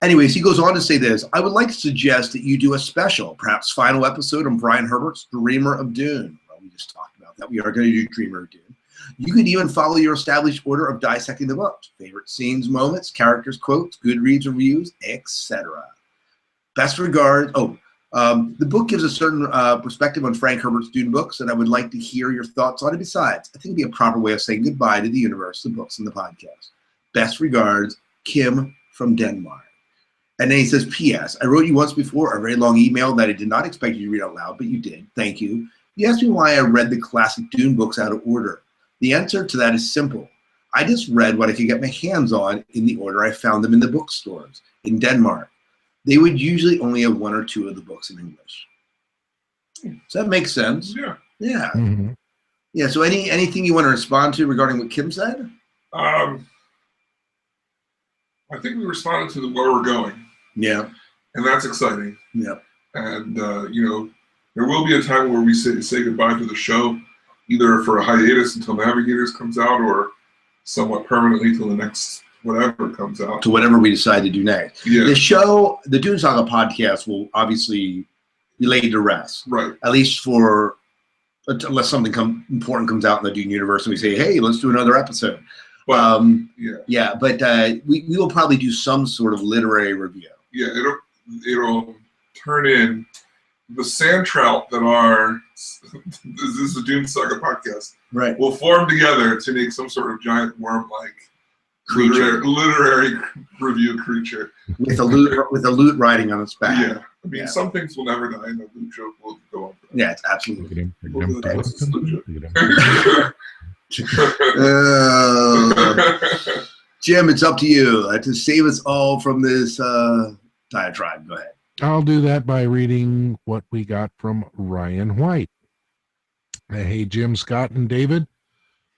anyways, he goes on to say this: I would like to suggest that you do a special, perhaps final episode on Brian Herbert's Dreamer of Dune. Well, we just talked about that. We are going to do Dreamer of Dune. You could even follow your established order of dissecting the books: favorite scenes, moments, characters, quotes, Goodreads reviews, etc. Best regards. The book gives a certain perspective on Frank Herbert's Dune books, and I would like to hear your thoughts on it. Besides, I think it'd be a proper way of saying goodbye to the universe, the books, and the podcast. Best regards, Kim from Denmark. And then he says, P.S. I wrote you once before a very long email that I did not expect you to read out loud, but you did. Thank you. You asked me why I read the classic Dune books out of order. The answer to that is simple. I just read what I could get my hands on in the order I found them in the bookstores in Denmark. They would usually only have 1 or 2 of the books in English. So that makes sense.
Yeah.
Yeah.
Mm-hmm.
Yeah. So anything you want to respond to regarding what Kim said?
I think we responded to where we're going.
Yeah.
And that's exciting.
Yeah.
And, there will be a time where we say goodbye to the show, either for a hiatus until Navigators comes out or somewhat permanently till the next whatever comes out.
To whatever we decide to do next.
Yeah.
The show, the Dune Saga podcast, will obviously be laid to rest.
Right.
At least for, unless something important comes out in the Dune universe and we say, hey, let's do another episode.
But,
yeah, but we will probably do some sort of literary review.
Yeah, it'll turn in the sand trout that are this is the Dune Saga podcast.
Right.
Will form together to make some sort of giant worm-like
Creature.
literary review creature
with a loot riding on its back.
Yeah, I mean, some things will never die, and the loot joke will go on.
Yeah, it's absolutely. Jim, it's up to you to save us all from this diatribe. Go ahead.
I'll do that by reading what we got from Ryan White. Hey, Jim, Scott, and David.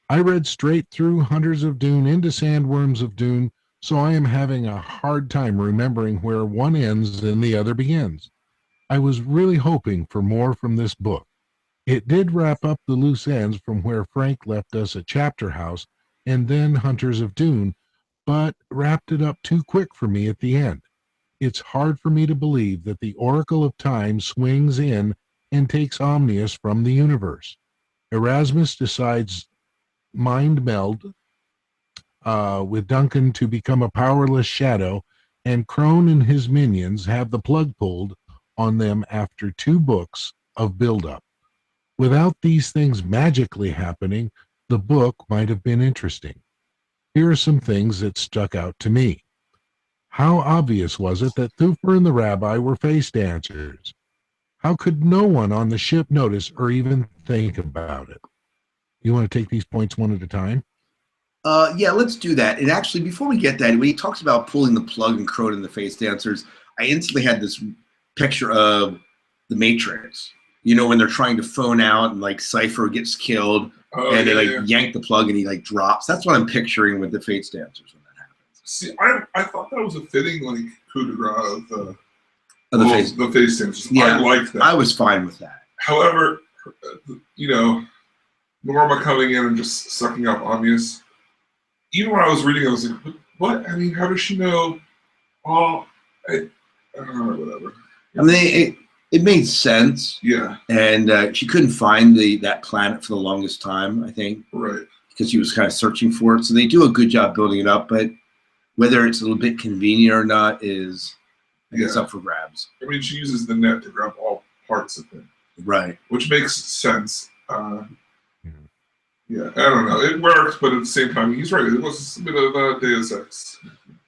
I read straight through Hunters of Dune into Sandworms of Dune, so I am having a hard time remembering where one ends and the other begins. I was really hoping for more from this book. It did wrap up the loose ends from where Frank left us at Chapter House and then Hunters of Dune, but wrapped it up too quick for me at the end. It's hard for me to believe that the Oracle of Time swings in and takes Omnius from the universe. Erasmus decides mind meld with Duncan to become a powerless shadow, and Crone and his minions have the plug pulled on them after 2 books of buildup. Without these things magically happening, the book might have been interesting. Here are some things that stuck out to me. How obvious was it that Thufir and the rabbi were face dancers? How could no one on the ship notice or even think about it? You want to take these points one at a time?
Yeah, let's do that. And actually, before we get that, when he talks about pulling the plug and Crone and the face dancers, I instantly had this picture of the Matrix. When they're trying to phone out and like Cypher gets killed and they yank the plug and he like drops. That's what I'm picturing with the face dancers when that happens.
See, I thought that was a fitting like coup de grace of
the
face dancers.
Yeah,
I liked that.
I was fine with that.
However, Norma coming in and just sucking up Omnius. Even when I was reading, I was like, "What? I mean, how does she know?" Oh, I don't know, whatever.
I mean, it made sense.
Yeah.
And she couldn't find that planet for the longest time, I think.
Right.
Because she was kind of searching for it. So they do a good job building it up, but whether it's a little bit convenient or not is it's up for grabs.
I mean, she uses the net to grab all parts of it.
Right.
Which makes sense. Yeah, I don't know. It worked, but at the same time, he's right. It was a bit of Deus Ex.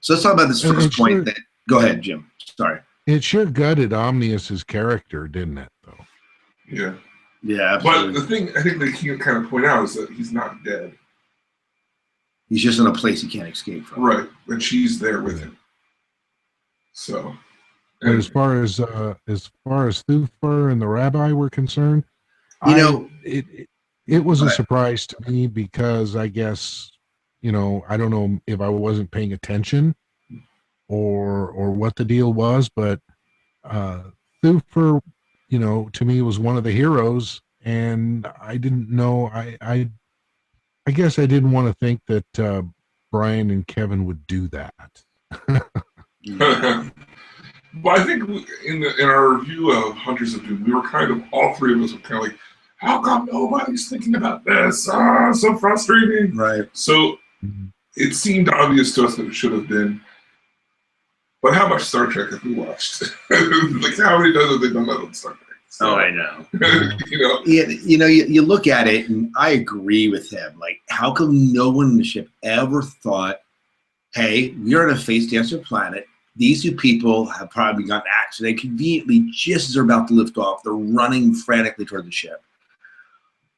So let's talk about this first point. Go ahead, Jim. Sorry.
It sure gutted Omnius's character, didn't it, though?
Yeah.
Yeah,
But
absolutely.
the thing I think they can kind of point out is that he's not dead.
He's just in a place he can't escape from.
Right. And she's there with him. So.
But as far as Thufir and the rabbi were concerned, it was a surprise to me because I guess, I don't know if I wasn't paying attention or what the deal was, but Thufir, to me was one of the heroes, and I didn't know. I guess I didn't want to think that Brian and Kevin would do that.
Well, I think in our review of Hunters of Dune, we were kind of, all three of us were kind of like, how come nobody's thinking about this? So frustrating.
Right.
So it seemed obvious to us that it should have been. But how much Star Trek have we watched? Like, how many times have they done that on Star Trek? So,
I know.
You
look at it, and I agree with him. Like, how come no one in the ship ever thought, hey, we're on a face-dancer planet. These two people have probably gotten axed. They conveniently, just as they're about to lift off, they're running frantically toward the ship.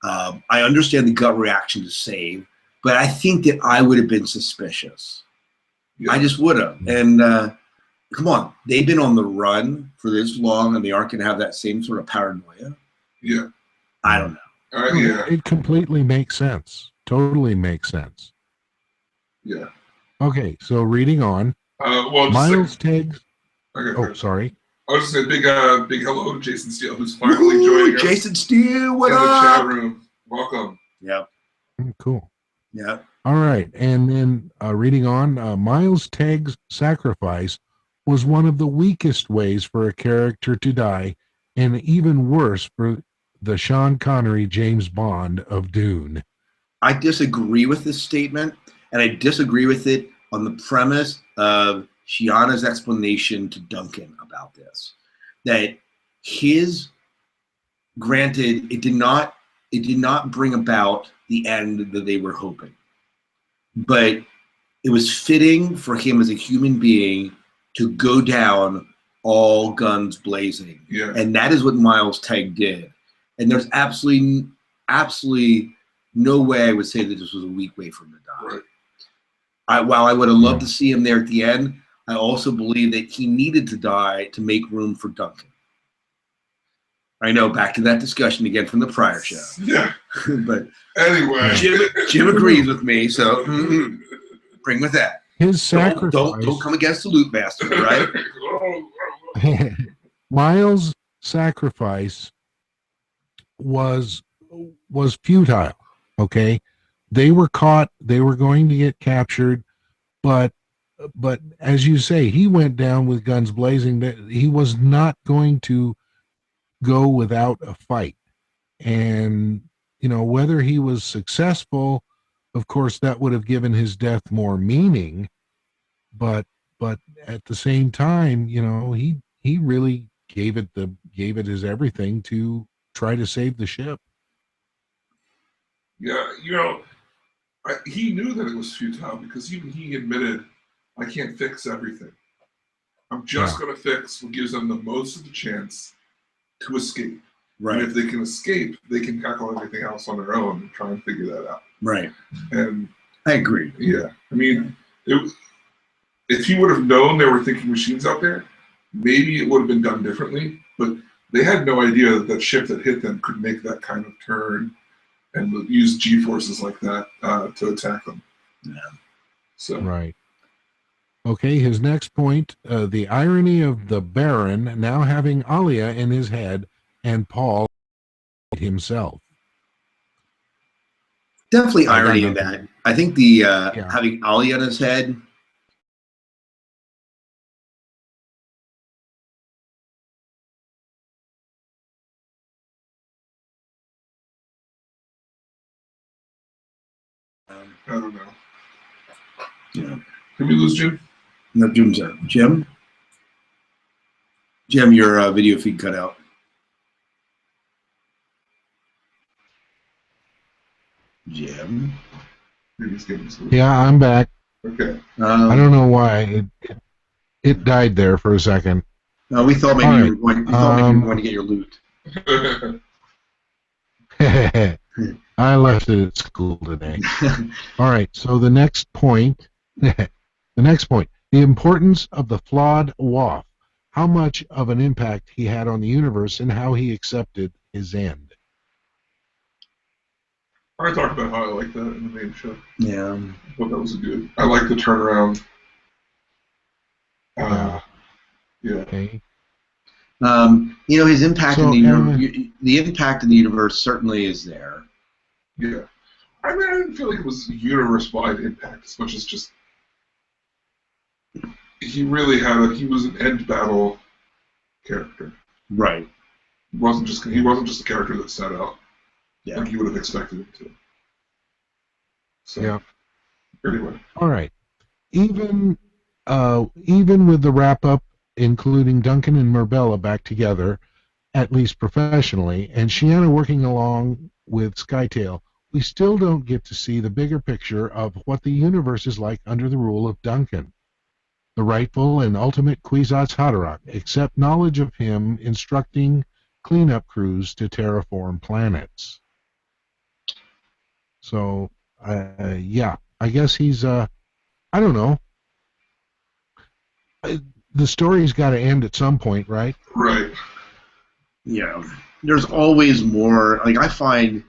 I understand the gut reaction to save, but I think that I would have been suspicious. Yeah. I just would have. And come on, they've been on the run for this long, and they aren't going to have that same sort of paranoia.
Yeah.
I don't know.
Yeah.
It completely makes sense. Totally makes sense.
Yeah.
Okay, so reading on. Miles Teggs. Okay, sorry.
I was just saying big hello to Jason Steele, who's finally joining us.
Jason Steele, what
in
up?
the chat room. Welcome.
Yep.
Cool.
Yeah.
All right, and then reading on, Miles Tegg's sacrifice was one of the weakest ways for a character to die, and even worse for the Sean Connery James Bond of Dune.
I disagree with this statement, and I disagree with it on the premise of Shiana's explanation to Duncan about this. That granted, it did not bring about the end that they were hoping. But it was fitting for him as a human being to go down all guns blazing.
Yeah.
And that is what Miles Tegg did. And there's absolutely no way I would say that this was a weak way for him to die.
Right.
While I would have loved to see him there at the end, I also believe that he needed to die to make room for Duncan. I know, back to that discussion again from the prior show.
Yeah.
But
anyway,
Jim agrees with me, so bring with that.
His sacrifice.
Don't come against the loot master, right?
Miles' sacrifice was futile. Okay, they were caught. They were going to get captured, but as you say, he went down with guns blazing. That he was not going to go without a fight. And whether he was successful, of course, that would have given his death more meaning. But at the same time, he really gave it his everything to try to save the ship.
Yeah, he knew that it was futile because even he admitted, I can't fix everything. I'm just going to fix what gives them the most of the chance to escape.
Right.
And if they can escape, they can tackle everything else on their own and try and figure that out.
Right.
And
I agree.
Yeah. I mean, if he would have known there were thinking machines out there, maybe it would have been done differently. But they had no idea that that ship that hit them could make that kind of turn and use G-forces like that to attack them.
Yeah.
So.
Right. Okay, his next point, the irony of the Baron now having Alia in his head and Paul himself.
Definitely irony in that. I think the having Alia in his head.
I don't know.
Yeah.
Did we lose Jim?
No, Jim's out. Jim, your video feed cut out. Jim.
Yeah, I'm back.
Okay.
I don't know why it died there for a second.
We thought maybe you were going to get your loot.
I left it at school today. All right, so the next point, the importance of the flawed Waff. How much of an impact he had on the universe and how he accepted his end.
I talked about how I like that in the main show.
Yeah.
I thought that was good. I like the turnaround. Yeah.
Okay.
His impact
So,
in the impact in the universe certainly is there.
Yeah. I mean, I didn't feel like it was universe-wide impact as much as just he was an end battle character.
Right.
He wasn't just a character that set out like you would have expected him to. So,
yeah.
Anyway.
All right. Even with the wrap up, including Duncan and Marbella back together, at least professionally, and Shiana working along with Skytail, we still don't get to see the bigger picture of what the universe is like under the rule of Duncan, the rightful and ultimate Kwisatz Haderach, except knowledge of him instructing cleanup crews to terraform planets. So, I guess he's, I don't know. The story's got to end at some point, right?
Right.
Yeah. There's always more. Like, I find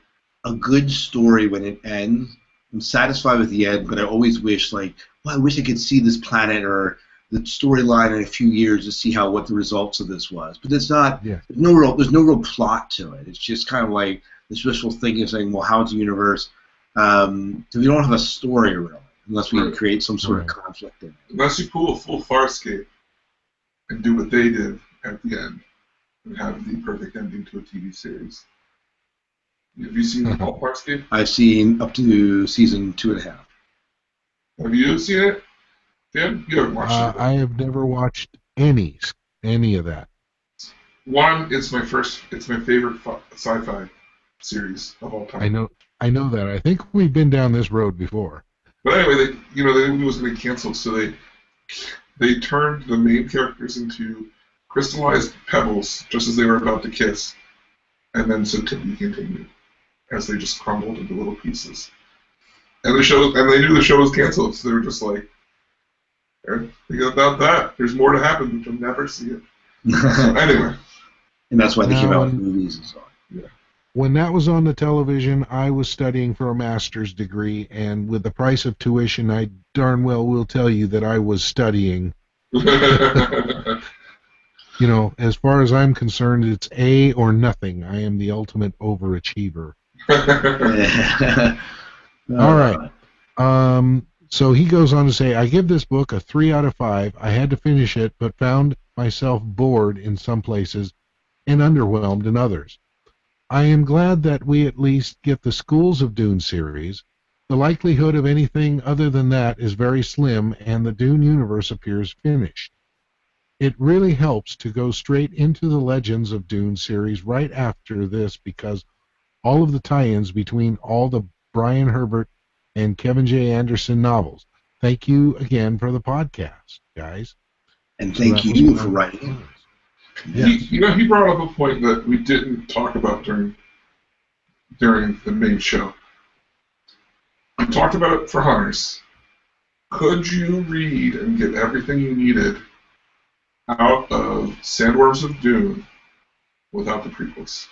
a good story when it ends, I'm satisfied with the end, but I always wish, I wish I could see this planet or the storyline in a few years to see what the results of this was. But it's not. Yeah. There's no real plot to it. It's just kind of like this wishful thinking of saying, well, how's the universe? So we don't have a story really, unless we create some sort of conflict in it.
Unless you pull a full Farscape and do what they did at the end and have the perfect ending to a TV series. Have you seen all Farscape?
I've seen up to season 2.5.
Have you seen it? Tim? You haven't watched it.
I have never watched any of that.
One, it's my favorite sci-fi series of all time.
I know that. I think we've been down this road before.
But anyway, they knew it was going to be canceled, so they turned the main characters into crystallized pebbles just as they were about to kiss, and then so to be continued as they just crumbled into little pieces. And they knew the show was canceled, so they were just like, "Forget about that. There's more to happen, but you'll never see it." So anyway,
and that's why they came out with movies and so on.
Yeah.
When that was on the television, I was studying for a master's degree, and with the price of tuition, I darn well will tell you that I was studying. As far as I'm concerned, it's A or nothing. I am the ultimate overachiever. All right. So he goes on to say, I give this book a 3 out of 5. I had to finish it, but found myself bored in some places and underwhelmed in others. I am glad that we at least get the Schools of Dune series. The likelihood of anything other than that is very slim, and the Dune universe appears finished. It really helps to go straight into the Legends of Dune series right after this, because all of the tie-ins between all the Brian Herbert and Kevin J. Anderson novels. Thank you again for the podcast, guys.
And thank you for writing.
He brought up a point that we didn't talk about during the main show. We talked about it for Hunters. Could you read and get everything you needed out of Sandworms of Dune without the prequels?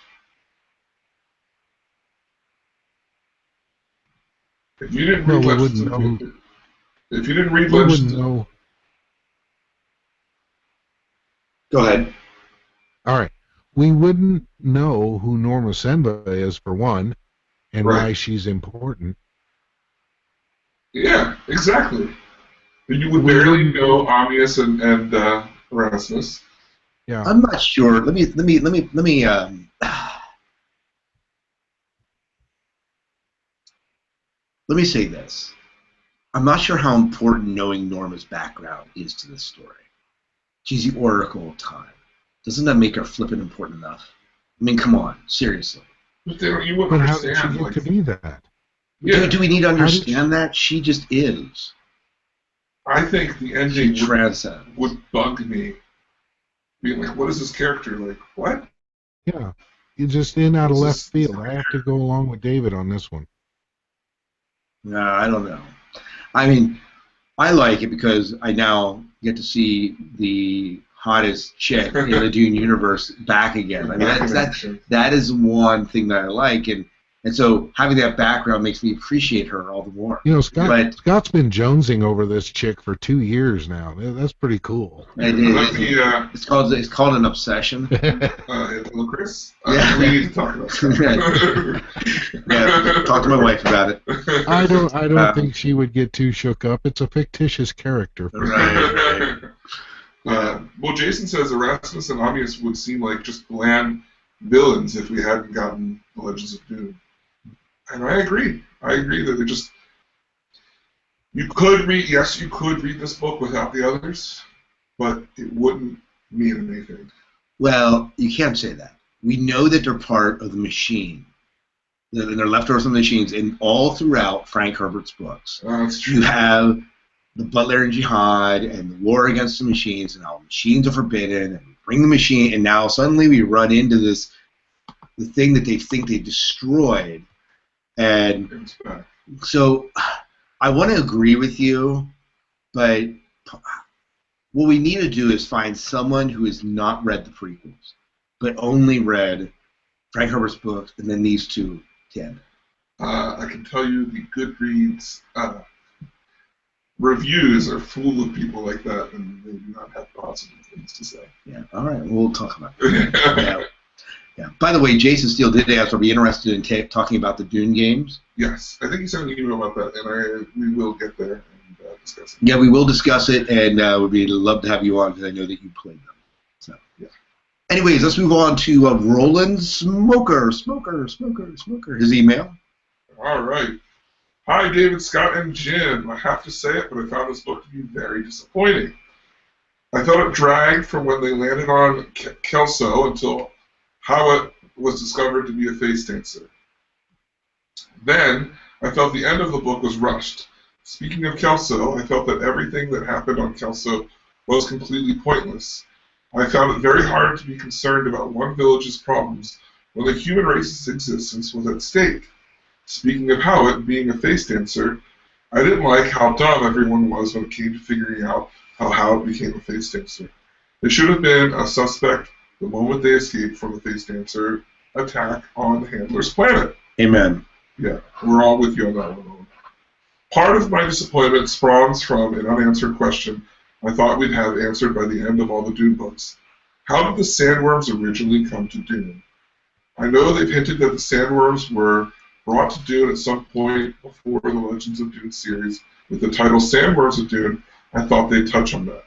If you didn't read Legends of Dune, if you didn't read Legends,
go ahead.
All right. We wouldn't know who Norma Senba is, for one, and why she's important.
Yeah, exactly. You would barely know Ammius and Erasmus.
Yeah. I'm not sure. Let me say this. I'm not sure how important knowing Norma's background is to this story. She's the Oracle of Time. Doesn't that make her flippin' important enough? I mean, come on, seriously.
But you wouldn't understand.
How did she get to be that?
Yeah. Do we need to understand that? She just is.
I think the ending would bug me. Being like, what is this character? Like, what?
Yeah. just in out of
It's
left
just-
field. I have to go along with David on this one.
No, I don't know. I mean, I like it because I now get to see the hottest chick in the Dune universe back again. I mean, that is one thing that I like, and so having that background makes me appreciate her all the more.
You know,
But-
Scott's been jonesing over this chick for 2 years now. That's pretty cool.
It's called an obsession.
Chris?
Yeah.
We need to talk about that.
Yeah, talk to my wife about it.
I don't think she would get too shook up. It's a fictitious character.
Right.
Well, Jason says Erasmus and Ammius would seem like just bland villains if we hadn't gotten the Legends of Dune. And I agree. I agree that it just... You could read this book without the others, but it wouldn't mean anything.
Well, you can't say that. We know that they're part of the machine. They're leftovers from the machines, and all throughout Frank Herbert's books,
That's true.
you have the Butlerian Jihad and the war against the machines, and how machines are forbidden, and we bring the machine, and now suddenly we run into the thing that they think they destroyed, and so I want to agree with you, but what we need to do is find someone who has not read the prequels, but only read Frank Herbert's books, and then these two to end.
I can tell you the Goodreads reviews are full of people like that, and they do not have positive things to say.
Yeah, all right, we'll talk about that. Yeah. By the way, Jason Steele did ask, are we interested in talking about the Dune games?
Yes, I think he sent an email about that, and we will get there and discuss it.
Yeah, we will discuss it, and we'd love to have you on because I know that you played them. So,
yeah.
Anyways, let's move on to Roland Smoker. His email.
All right. Hi, David, Scott, and Jim. I have to say it, but I found this book to be very disappointing. I thought it dragged from when they landed on Kelso until Hawat was discovered to be a face dancer. Then, I felt the end of the book was rushed. Speaking of Kelso, I felt that everything that happened on Kelso was completely pointless. I found it very hard to be concerned about one village's problems when the human race's existence was at stake. Speaking of Hawat being a face dancer, I didn't like how dumb everyone was when it came to figuring out how Hawat became a face dancer. They should have been a suspect the moment they escaped from the face dancer attack on the Handler's planet.
Amen.
Yeah, we're all with you on that one. Part of my disappointment spawns from an unanswered question I thought we'd have answered by the end of all the Dune books. How did the sandworms originally come to Dune? I know they've hinted that the sandworms were brought to Dune at some point before the Legends of Dune series with the title Sandworms of Dune. I thought they'd touch on that.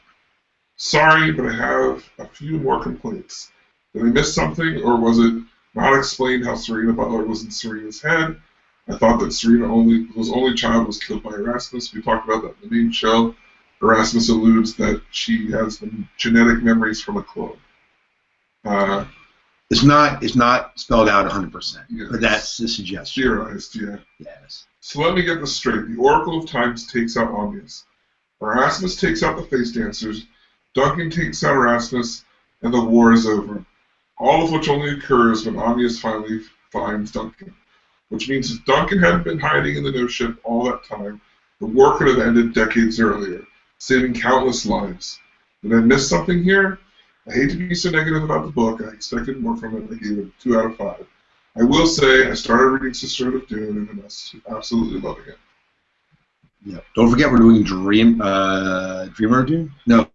Sorry, but I have a few more complaints. Did I miss something, or was it not explained how Serena Butler was in Serena's head? I thought that Serena's only child was killed by Erasmus. We talked about that in the main show. Erasmus alludes that she has the genetic memories from a clone.
It's not spelled out 100%,
Yes.
but that's the suggestion.
Theorized, yeah.
Yes.
So let me get this straight. The Oracle of Times takes out Ammius. Erasmus takes out the face dancers. Duncan takes out Erasmus, and the war is over. All of which only occurs when Ammius finally finds Duncan. Which means if Duncan hadn't been hiding in the no ship all that time, the war could have ended decades earlier, saving countless lives. Did I miss something here? I hate to be so negative about the book. I expected more from it. I gave it 2 out of 5. I will say I started reading Sisterhood of Dune and I'm absolutely loving it.
Yeah. Don't forget we're doing Dreamer of Dune? No.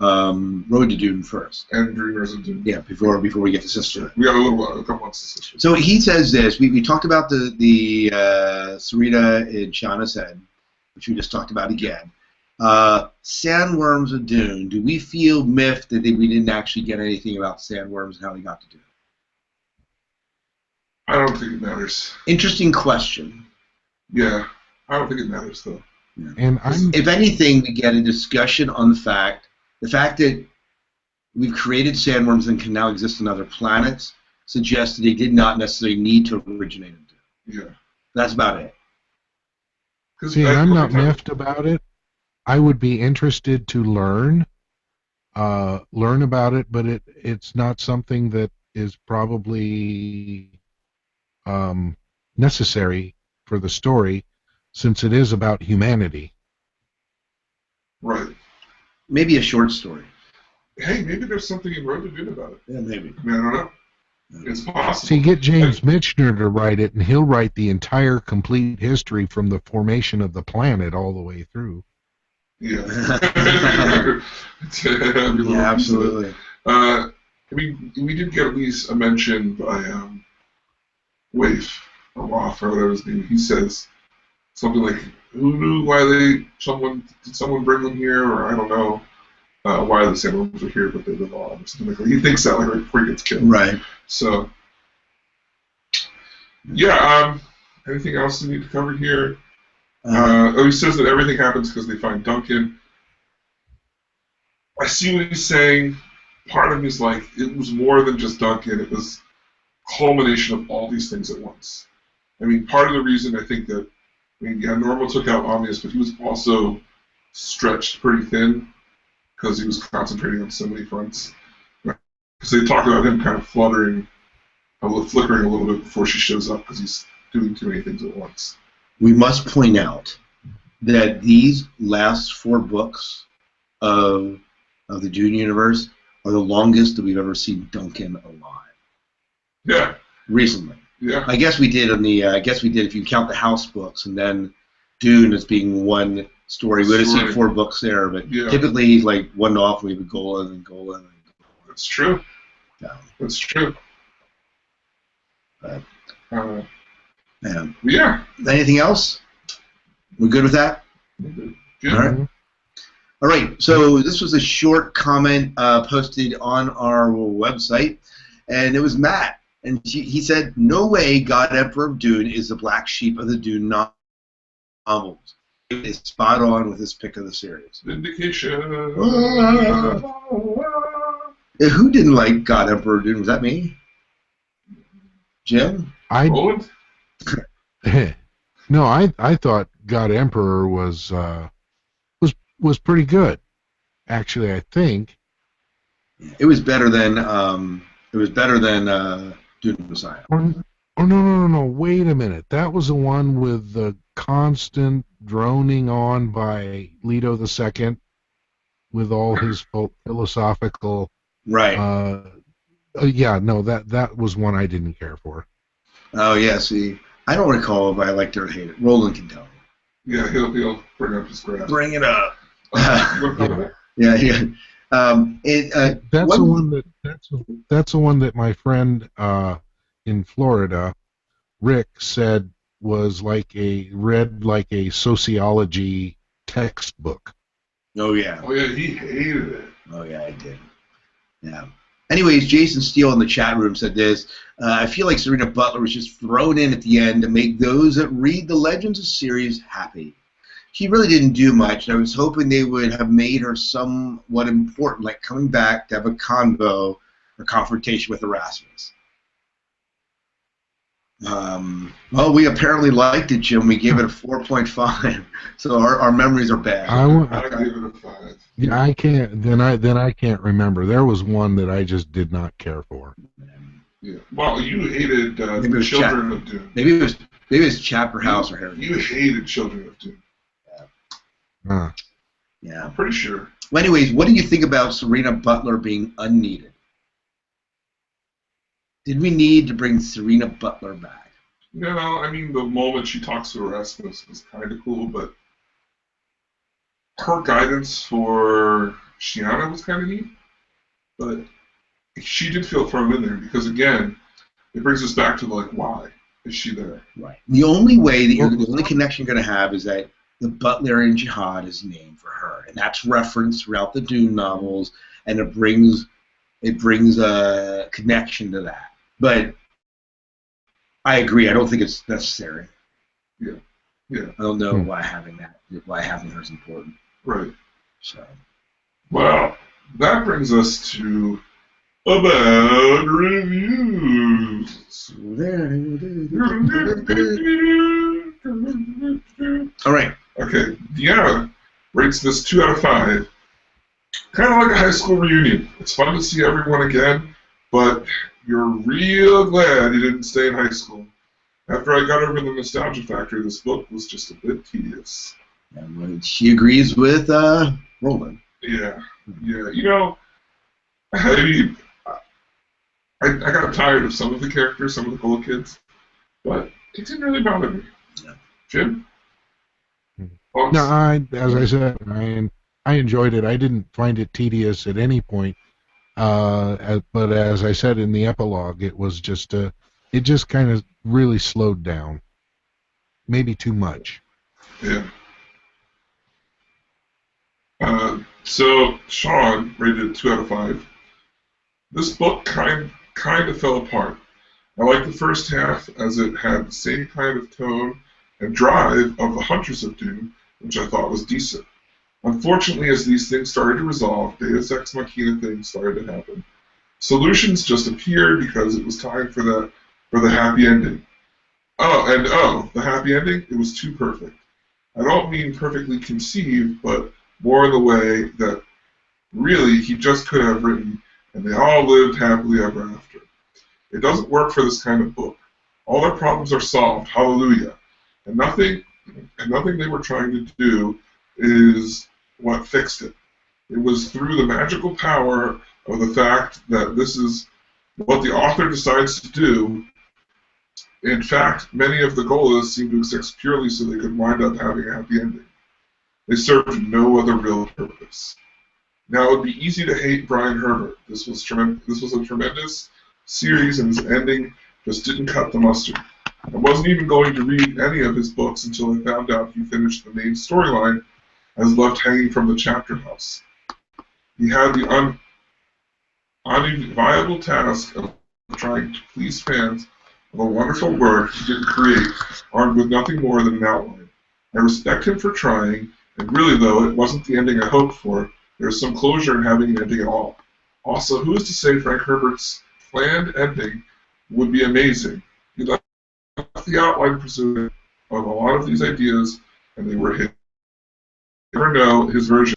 Road to Dune first.
And Dreamers of Dune.
Yeah, before we get to Sisterhood.
We got a couple months to Sisterhood.
So he says this. We talked about the Sarita in Shauna's head, which we just talked about again. Sandworms of Dune. Do we feel miffed that we didn't actually get anything about sandworms and how they got to Dune?
I don't think it matters.
Interesting question.
Yeah, I don't think it matters though.
Yeah.
And
If anything, we get a discussion on the fact that we've created sandworms and can now exist on other planets suggests that they did not necessarily need to originate in Dune.
Yeah.
That's about it.
See, I'm not miffed about it. I would be interested to learn about it, but it's not something that is probably necessary for the story, since it is about humanity.
Right.
Maybe a short story.
Hey, maybe there's something in Road to Dune about it.
Yeah, maybe.
I mean, I don't know. It's possible.
See, get James Michener to write it, and he'll write the entire complete history from the formation of the planet all the way through.
Yeah.
Yeah, absolutely.
I mean, we did get at least a mention by Waif, or Waff, or whatever his name. He says something like, "Who knew why did someone bring them here?" Or I don't know why the Sandworms are here, but they live on, or something like that. He thinks that like right before he gets killed.
Right.
So, yeah. Anything else we need to cover here? He says that everything happens because they find Duncan. I see what he's saying. Part of me is like, it was more than just Duncan. It was a culmination of all these things at once. I mean, part of the reason I think that, Normal took out Omnius, but he was also stretched pretty thin because he was concentrating on so many fronts. Because they talk about him kind of flickering a little bit before she shows up because he's doing too many things at once.
We must point out that these last 4 books of the Dune universe are the longest that we've ever seen Duncan alive.
Yeah.
Recently.
Yeah.
I guess we did if you count the House books, and then Dune as being one story. We would have seen 4 books there, but typically he's like one off. We have Golan and Golan.
That's true.
Yeah.
That's true.
But,
yeah.
Anything else? We're good with that?
Good.
All right. All right. So this was a short comment posted on our website, and it was Matt. And he said, "No way God Emperor of Dune is the black sheep of the Dune novels." It is spot on with his pick of the series.
Vindication.
Who didn't like God Emperor of Dune? Was that me? Jim?
Roland?
No, I thought God Emperor was pretty good. Actually, I think
it was better than Dune Messiah.
Or no. Wait a minute. That was the one with the constant droning on by Leto II with all his philosophical.
Right.
Yeah. No. That was one I didn't care for.
Oh yeah. See, I don't recall if I liked it or hated it. Roland can tell me.
Yeah, he'll bring up his graph.
Bring it up.
Yeah. That's the one that my friend in Florida, Rick, said was read like a sociology textbook.
Oh yeah.
Oh yeah, he hated it.
Oh yeah, I did. Yeah. Anyways, Jason Steele in the chat room said this. I feel like Serena Butler was just thrown in at the end to make those that read the Legends of series happy. She really didn't do much. I was hoping they would have made her somewhat important, like coming back to have a convo or confrontation with Erasmus. Well, we apparently liked it, Jim. We gave it a 4.5, so our memories are bad.
I gave it a 5.
Yeah, I can't. Then I can't remember. There was one that I just did not care for.
Yeah. Well, you hated Children of Dune.
Maybe it was Chapter House or Harry.
You hated Children of Dune.
Yeah.
I'm pretty sure.
Well, anyways, what do you think about Serena Butler being unneeded? Did we need to bring Serena Butler back?
No, I mean, the moment she talks to Erasmus was kind of cool, but her guidance for Shiana was kind of neat. But she did feel thrown in there because, again, it brings us back to, why is she there?
Right. The only way that the only connection you're going to have is that the Butlerian Jihad is named for her, and that's referenced throughout the Dune novels, and it brings a connection to that. But I agree. I don't think it's necessary.
Yeah.
I don't know why having her is important.
Right.
So.
Well, that brings us to about reviews.
All right.
Okay, Deanna rates this 2 out of 5. Kind of like a high school reunion. It's fun to see everyone again, but you're real glad you didn't stay in high school. After I got over the nostalgia factor, this book was just a bit tedious.
And she agrees with Roland.
Yeah. You know, I mean, I got tired of some of the characters, some of the cool kids, but it didn't really bother me.
Yeah.
Jim?
No, as I said, I enjoyed it. I didn't find it tedious at any point. But as I said in the epilogue, it was just it just kind of really slowed down, maybe too much.
Yeah. So Sean rated it 2 out of 5. This book kind of fell apart. I liked the first half as it had the same kind of tone and drive of the Hunters of Dune, which I thought was decent. Unfortunately, as these things started to resolve, Deus Ex Machina things started to happen. Solutions just appeared because it was time for the happy ending. The happy ending, it was too perfect. I don't mean perfectly conceived, but more in the way that really he just could have written, and they all lived happily ever after. It doesn't work for this kind of book. All their problems are solved, hallelujah. And nothing they were trying to do is what fixed it. It was through the magical power of the fact that this is what the author decides to do. In fact, many of the Golas seem to exist purely so they could wind up having a happy ending. They served no other real purpose. Now, it would be easy to hate Brian Herbert. This was a tremendous series, and his ending just didn't cut the mustard. I wasn't even going to read any of his books until I found out he finished the main storyline as left hanging from the chapter house. He had the unviable task of trying to please fans of a wonderful work he didn't create, armed with nothing more than an outline. I respect him for trying, and really, though it wasn't the ending I hoped for, there's some closure in having an ending at all. Also, who is to say Frank Herbert's planned ending would be amazing? He left the outline pursuit of a lot of these ideas, and they were his. Never know his version.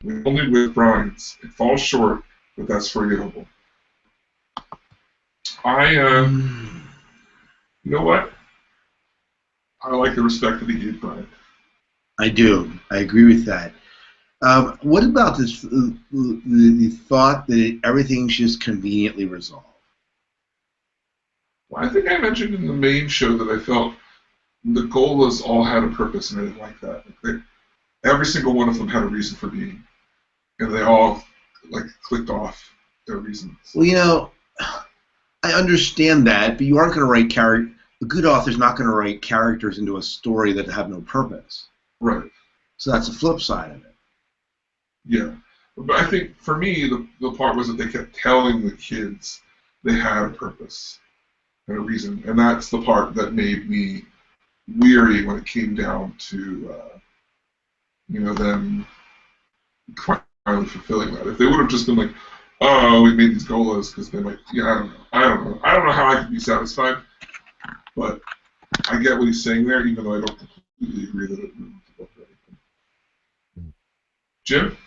Only with Brian's. It falls short, but that's forgivable. You know what? I like the respect that he gave Brian.
I do. I agree with that. What about this? The thought that everything's just conveniently resolved.
Well, I think I mentioned in the main show that I felt the Golas all had a purpose, and I didn't like that. Every single one of them had a reason for being, and they all clicked off their reasons.
Well, you know, I understand that, but you aren't going to write character. A good author's not going to write characters into a story that have no purpose.
Right.
So that's the flip side of it.
Yeah, but I think for me the part was that they kept telling the kids they had a purpose and a reason, and that's the part that made me weary when it came down to them finally fulfilling that. If they would have just been like, "Oh, we made these Golas," because they're like, "Yeah, I don't know how I could be satisfied," but I get what he's saying there, even though I don't completely agree that it ruined the book or anything. Jim?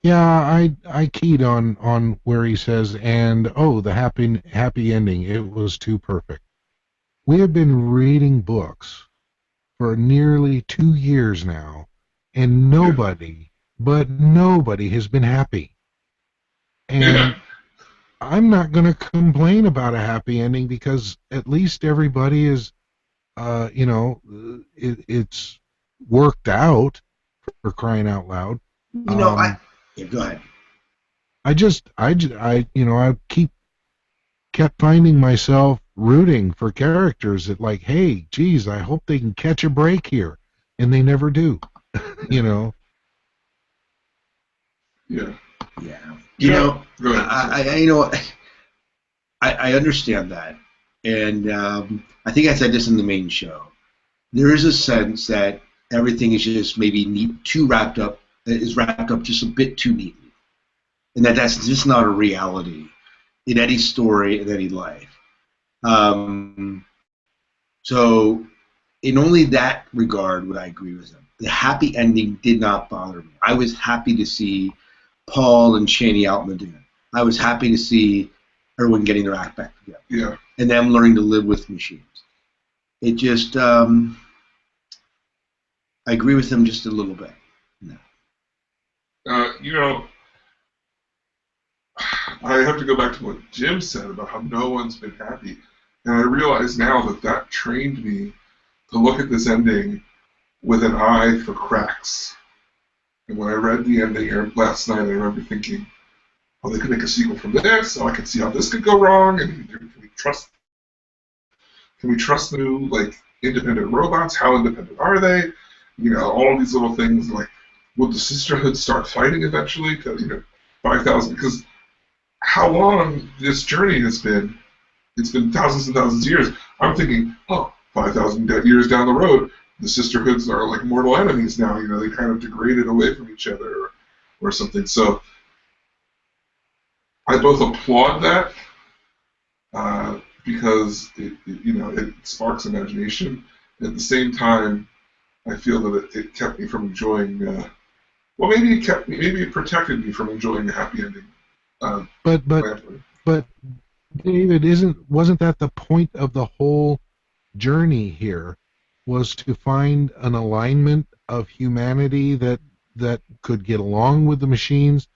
Yeah, I keyed on where he says, and the happy ending. It was too perfect. We have been reading books for nearly 2 years now, and nobody has been happy. And I'm not going to complain about a happy ending because at least everybody is, it's worked out, for crying out loud.
Go ahead.
I kept finding myself rooting for characters that hey, geez, I hope they can catch a break here, and they never do.
Yeah.
Yeah. I understand that, and I think I said this in the main show. There is a sense that everything is just maybe wrapped up just a bit too neatly, and that's just not a reality in any story in any life. So, in only that regard would I agree with him. The happy ending did not bother me. I was happy to see Paul and Chani out in the dune. I was happy to see everyone getting their act back together.
Yeah.
And them learning to live with machines. It just, I agree with them just a little bit. No.
You know, I have to go back to what Jim said about how no one's been happy. And I realize now that that trained me to look at this ending with an eye for cracks. And when I read the ending last night, I remember thinking, oh, they could make a sequel from this. Oh, I can see how this could go wrong. And can we trust the new, like, independent robots? How independent are they? You know, all of these little things, like, would the Sisterhood start fighting eventually? 5,000, because how long this journey has been, it's been thousands and thousands of years. I'm thinking, 5,000 years down the road, the Sisterhoods are like mortal enemies now. You know, they kind of degraded away from each other or something. So I both applaud that because it sparks imagination. At the same time, I feel that it kept me from enjoying. Maybe it protected me from enjoying a happy ending.
But David, wasn't that the point of the whole journey here? Was to find an alignment of humanity that could get along with the machines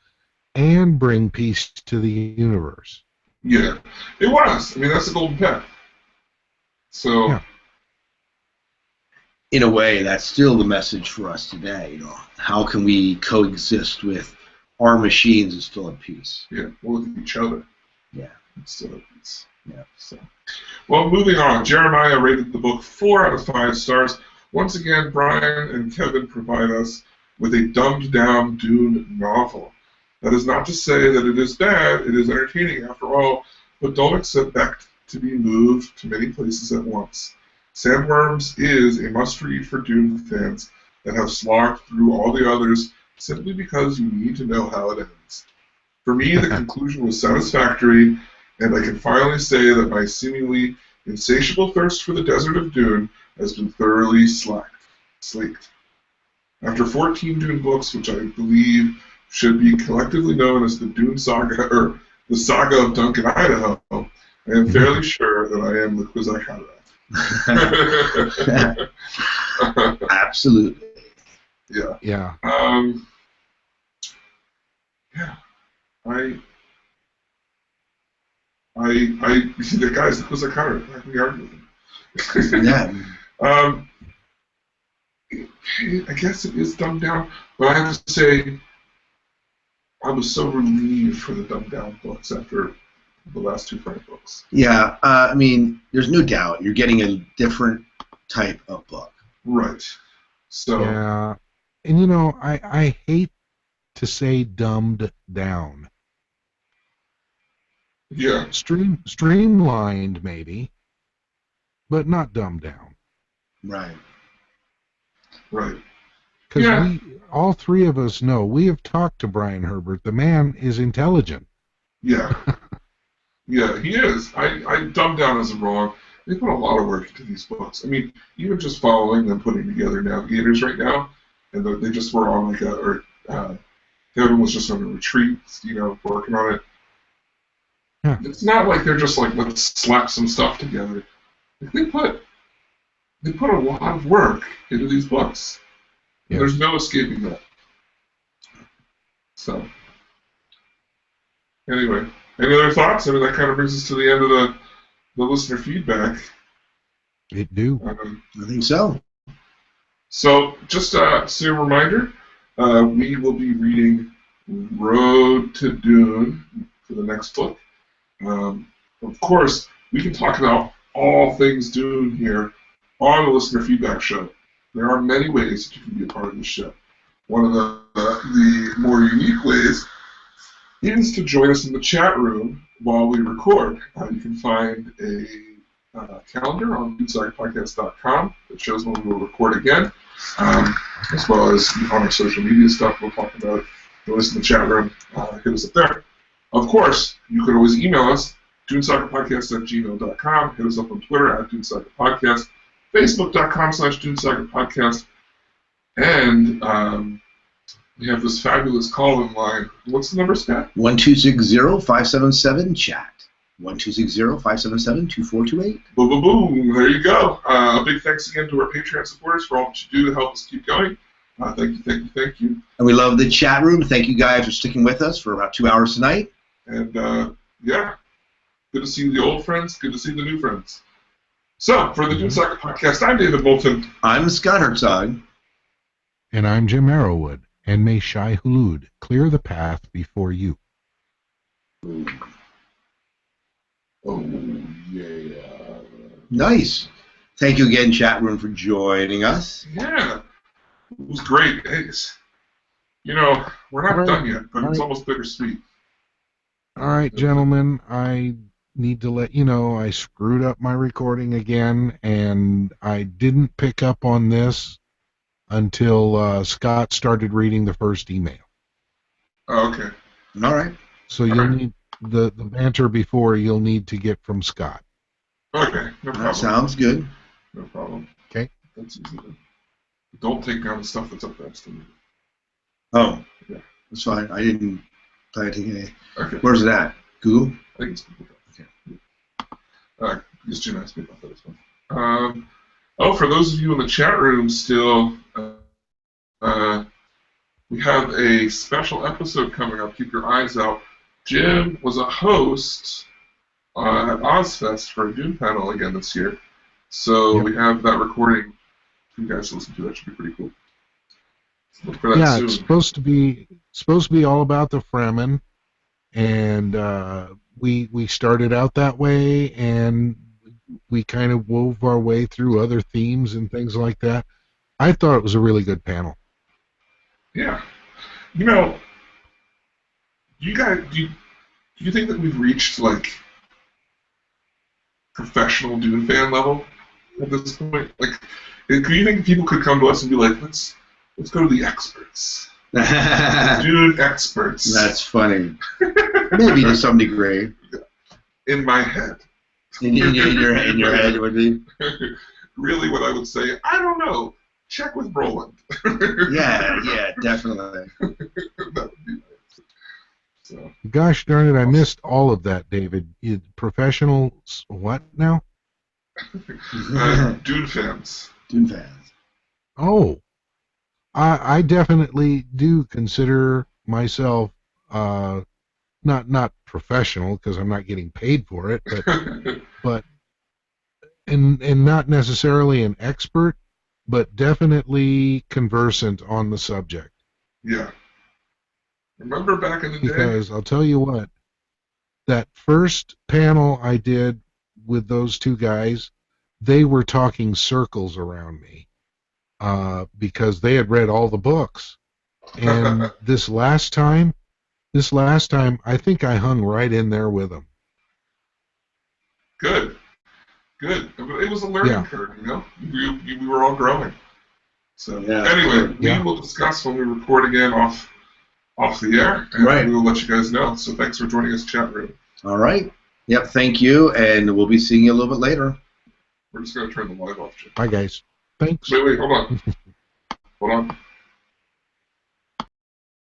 and bring peace to the universe.
Yeah, it was. I mean, that's the golden path. So.
Yeah.
In a way, that's still the message for us today. You know, how can we coexist with our machines and still have peace?
Yeah, with each other.
Yeah,
and still have peace.
Yeah.
So, well, moving on. Jeremiah rated the book 4 out of 5 stars. Once again, Brian and Kevin provide us with a dumbed-down Dune novel. That is not to say that it is bad. It is entertaining, after all, but don't expect to be moved to many places at once. Sandworms is a must-read for Dune fans that have slogged through all the others simply because you need to know how it ends. For me, the conclusion was satisfactory, and I can finally say that my seemingly insatiable thirst for the desert of Dune has been thoroughly slaked. After 14 Dune books, which I believe should be collectively known as the Dune Saga, or the Saga of Duncan, Idaho, I am fairly sure that I am the Quizacata.
Absolutely.
Yeah.
Yeah.
Yeah. The guy's the Quizacata. I can argue with him.
Yeah.
I guess it is dumbed down, but I have to say, I was so relieved for the dumbed down books after the last 2 Frank books.
Yeah, I mean, there's no doubt you're getting a different type of book.
Right. So.
Yeah, and I hate to say dumbed down.
Yeah.
Streamlined maybe, but not dumbed down.
Right.
Right.
Because all 3 of us know, we have talked to Brian Herbert. The man is intelligent.
Yeah. Yeah, he is. I dumbed down as a wrong. They put a lot of work into these books. I mean, even just following them putting together navigators right now, and they just were on Kevin was just on a retreat, working on it.
Yeah.
It's not like they're just like, let's slap some stuff together. They put a lot of work into these books.
Yeah.
There's no escaping that. So, anyway, any other thoughts? I mean, that kind of brings us to the end of the listener feedback.
It do.
I think so.
So, just a reminder, we will be reading Road to Dune for the next book. Of course, we can talk about all things Dune here on the listener feedback show. There are many ways that you can be a part of this show. One of the more unique ways is to join us in the chat room while we record. You can find a calendar on DuneSagaPodcast.com that shows when we will record again, as well as on our social media stuff. We'll talk about it. Join us in the chat room. Hit us up there. Of course, you can always email us, DuneSagaPodcast@gmail.com. Hit us up on Twitter @DuneSagaPodcast. Facebook.com/DuneSagaPodcast. And we have this fabulous call-in line. What's the number, Scott?
1260-577-CHAT. 1260-577-2428.
Boom, boom, boom. There you go. A big thanks again to our Patreon supporters for all that you do to help us keep going. Thank you.
And we love the chat room. Thank you guys for sticking with us for about 2 hours tonight.
And, yeah, good to see the old friends. Good to see the new friends. So, for the Dune Saga podcast, I'm David Moulton.
I'm Scott Herzog.
And I'm Jim Arrowwood. And may Shai Hulud clear the path before you.
Oh, yeah.
Nice. Thank you again, chat room, for joining us.
Yeah. It was great. You know, we're not done yet, but it's almost bittersweet.
All right, gentlemen, I need to let you know I screwed up my recording again, and I didn't pick up on this until Scott started reading the first email.
Oh, okay.
All right.
So you'll need the banter before you'll need to get from Scott.
Okay, no problem.
That sounds good.
No problem.
Okay.
That's easy then. Don't take down the stuff that's up next to me.
Oh,
yeah.
That's fine. I didn't plan on taking any.
Okay.
Where's it at? Google?
I think it's Google. Okay. Because Jim asked me about that as well. For those of you in the chat room still, we have a special episode coming up. Keep your eyes out. Jim was a host at Ozfest for a Dune panel again this year. So we have that recording for you guys to listen to. That should be pretty cool. So look for that soon.
It's supposed to be all about the Fremen, and we started out that way, and we kind of wove our way through other themes and things like that. I thought it was a really good panel.
Yeah. You know, you guys, do you think that we've reached, like, professional Dune fan level at this point? Like, do you think people could come to us and be like, let's go to the experts? Dune experts.
That's funny. Maybe to some degree.
In my head.
In your head would be.
Really, what I would say, I don't know. Check with Roland.
Yeah, definitely.
That would be nice. So.
Gosh darn it, I missed all of that, David. Professionals, what now?
Dune fans.
Dune fans.
Oh, I definitely do consider myself not professional because I'm not getting paid for it, but and not necessarily an expert, but definitely conversant on the subject.
Yeah. Remember back in the day?
Because I'll tell you what, that first panel I did with those two guys, they were talking circles around me because they had read all the books. And this last time, I think I hung right in there with them.
Good. It was a learning curve, you know? We were all growing. So anyway, we will discuss when we record again off the air, and we will let you guys know. So thanks for joining us, chat room.
All right. Yep, thank you, and we'll be seeing you a little bit later.
We're just going to turn the live off, Jim.
Bye, guys. Thanks.
Wait, hold on. Hold on.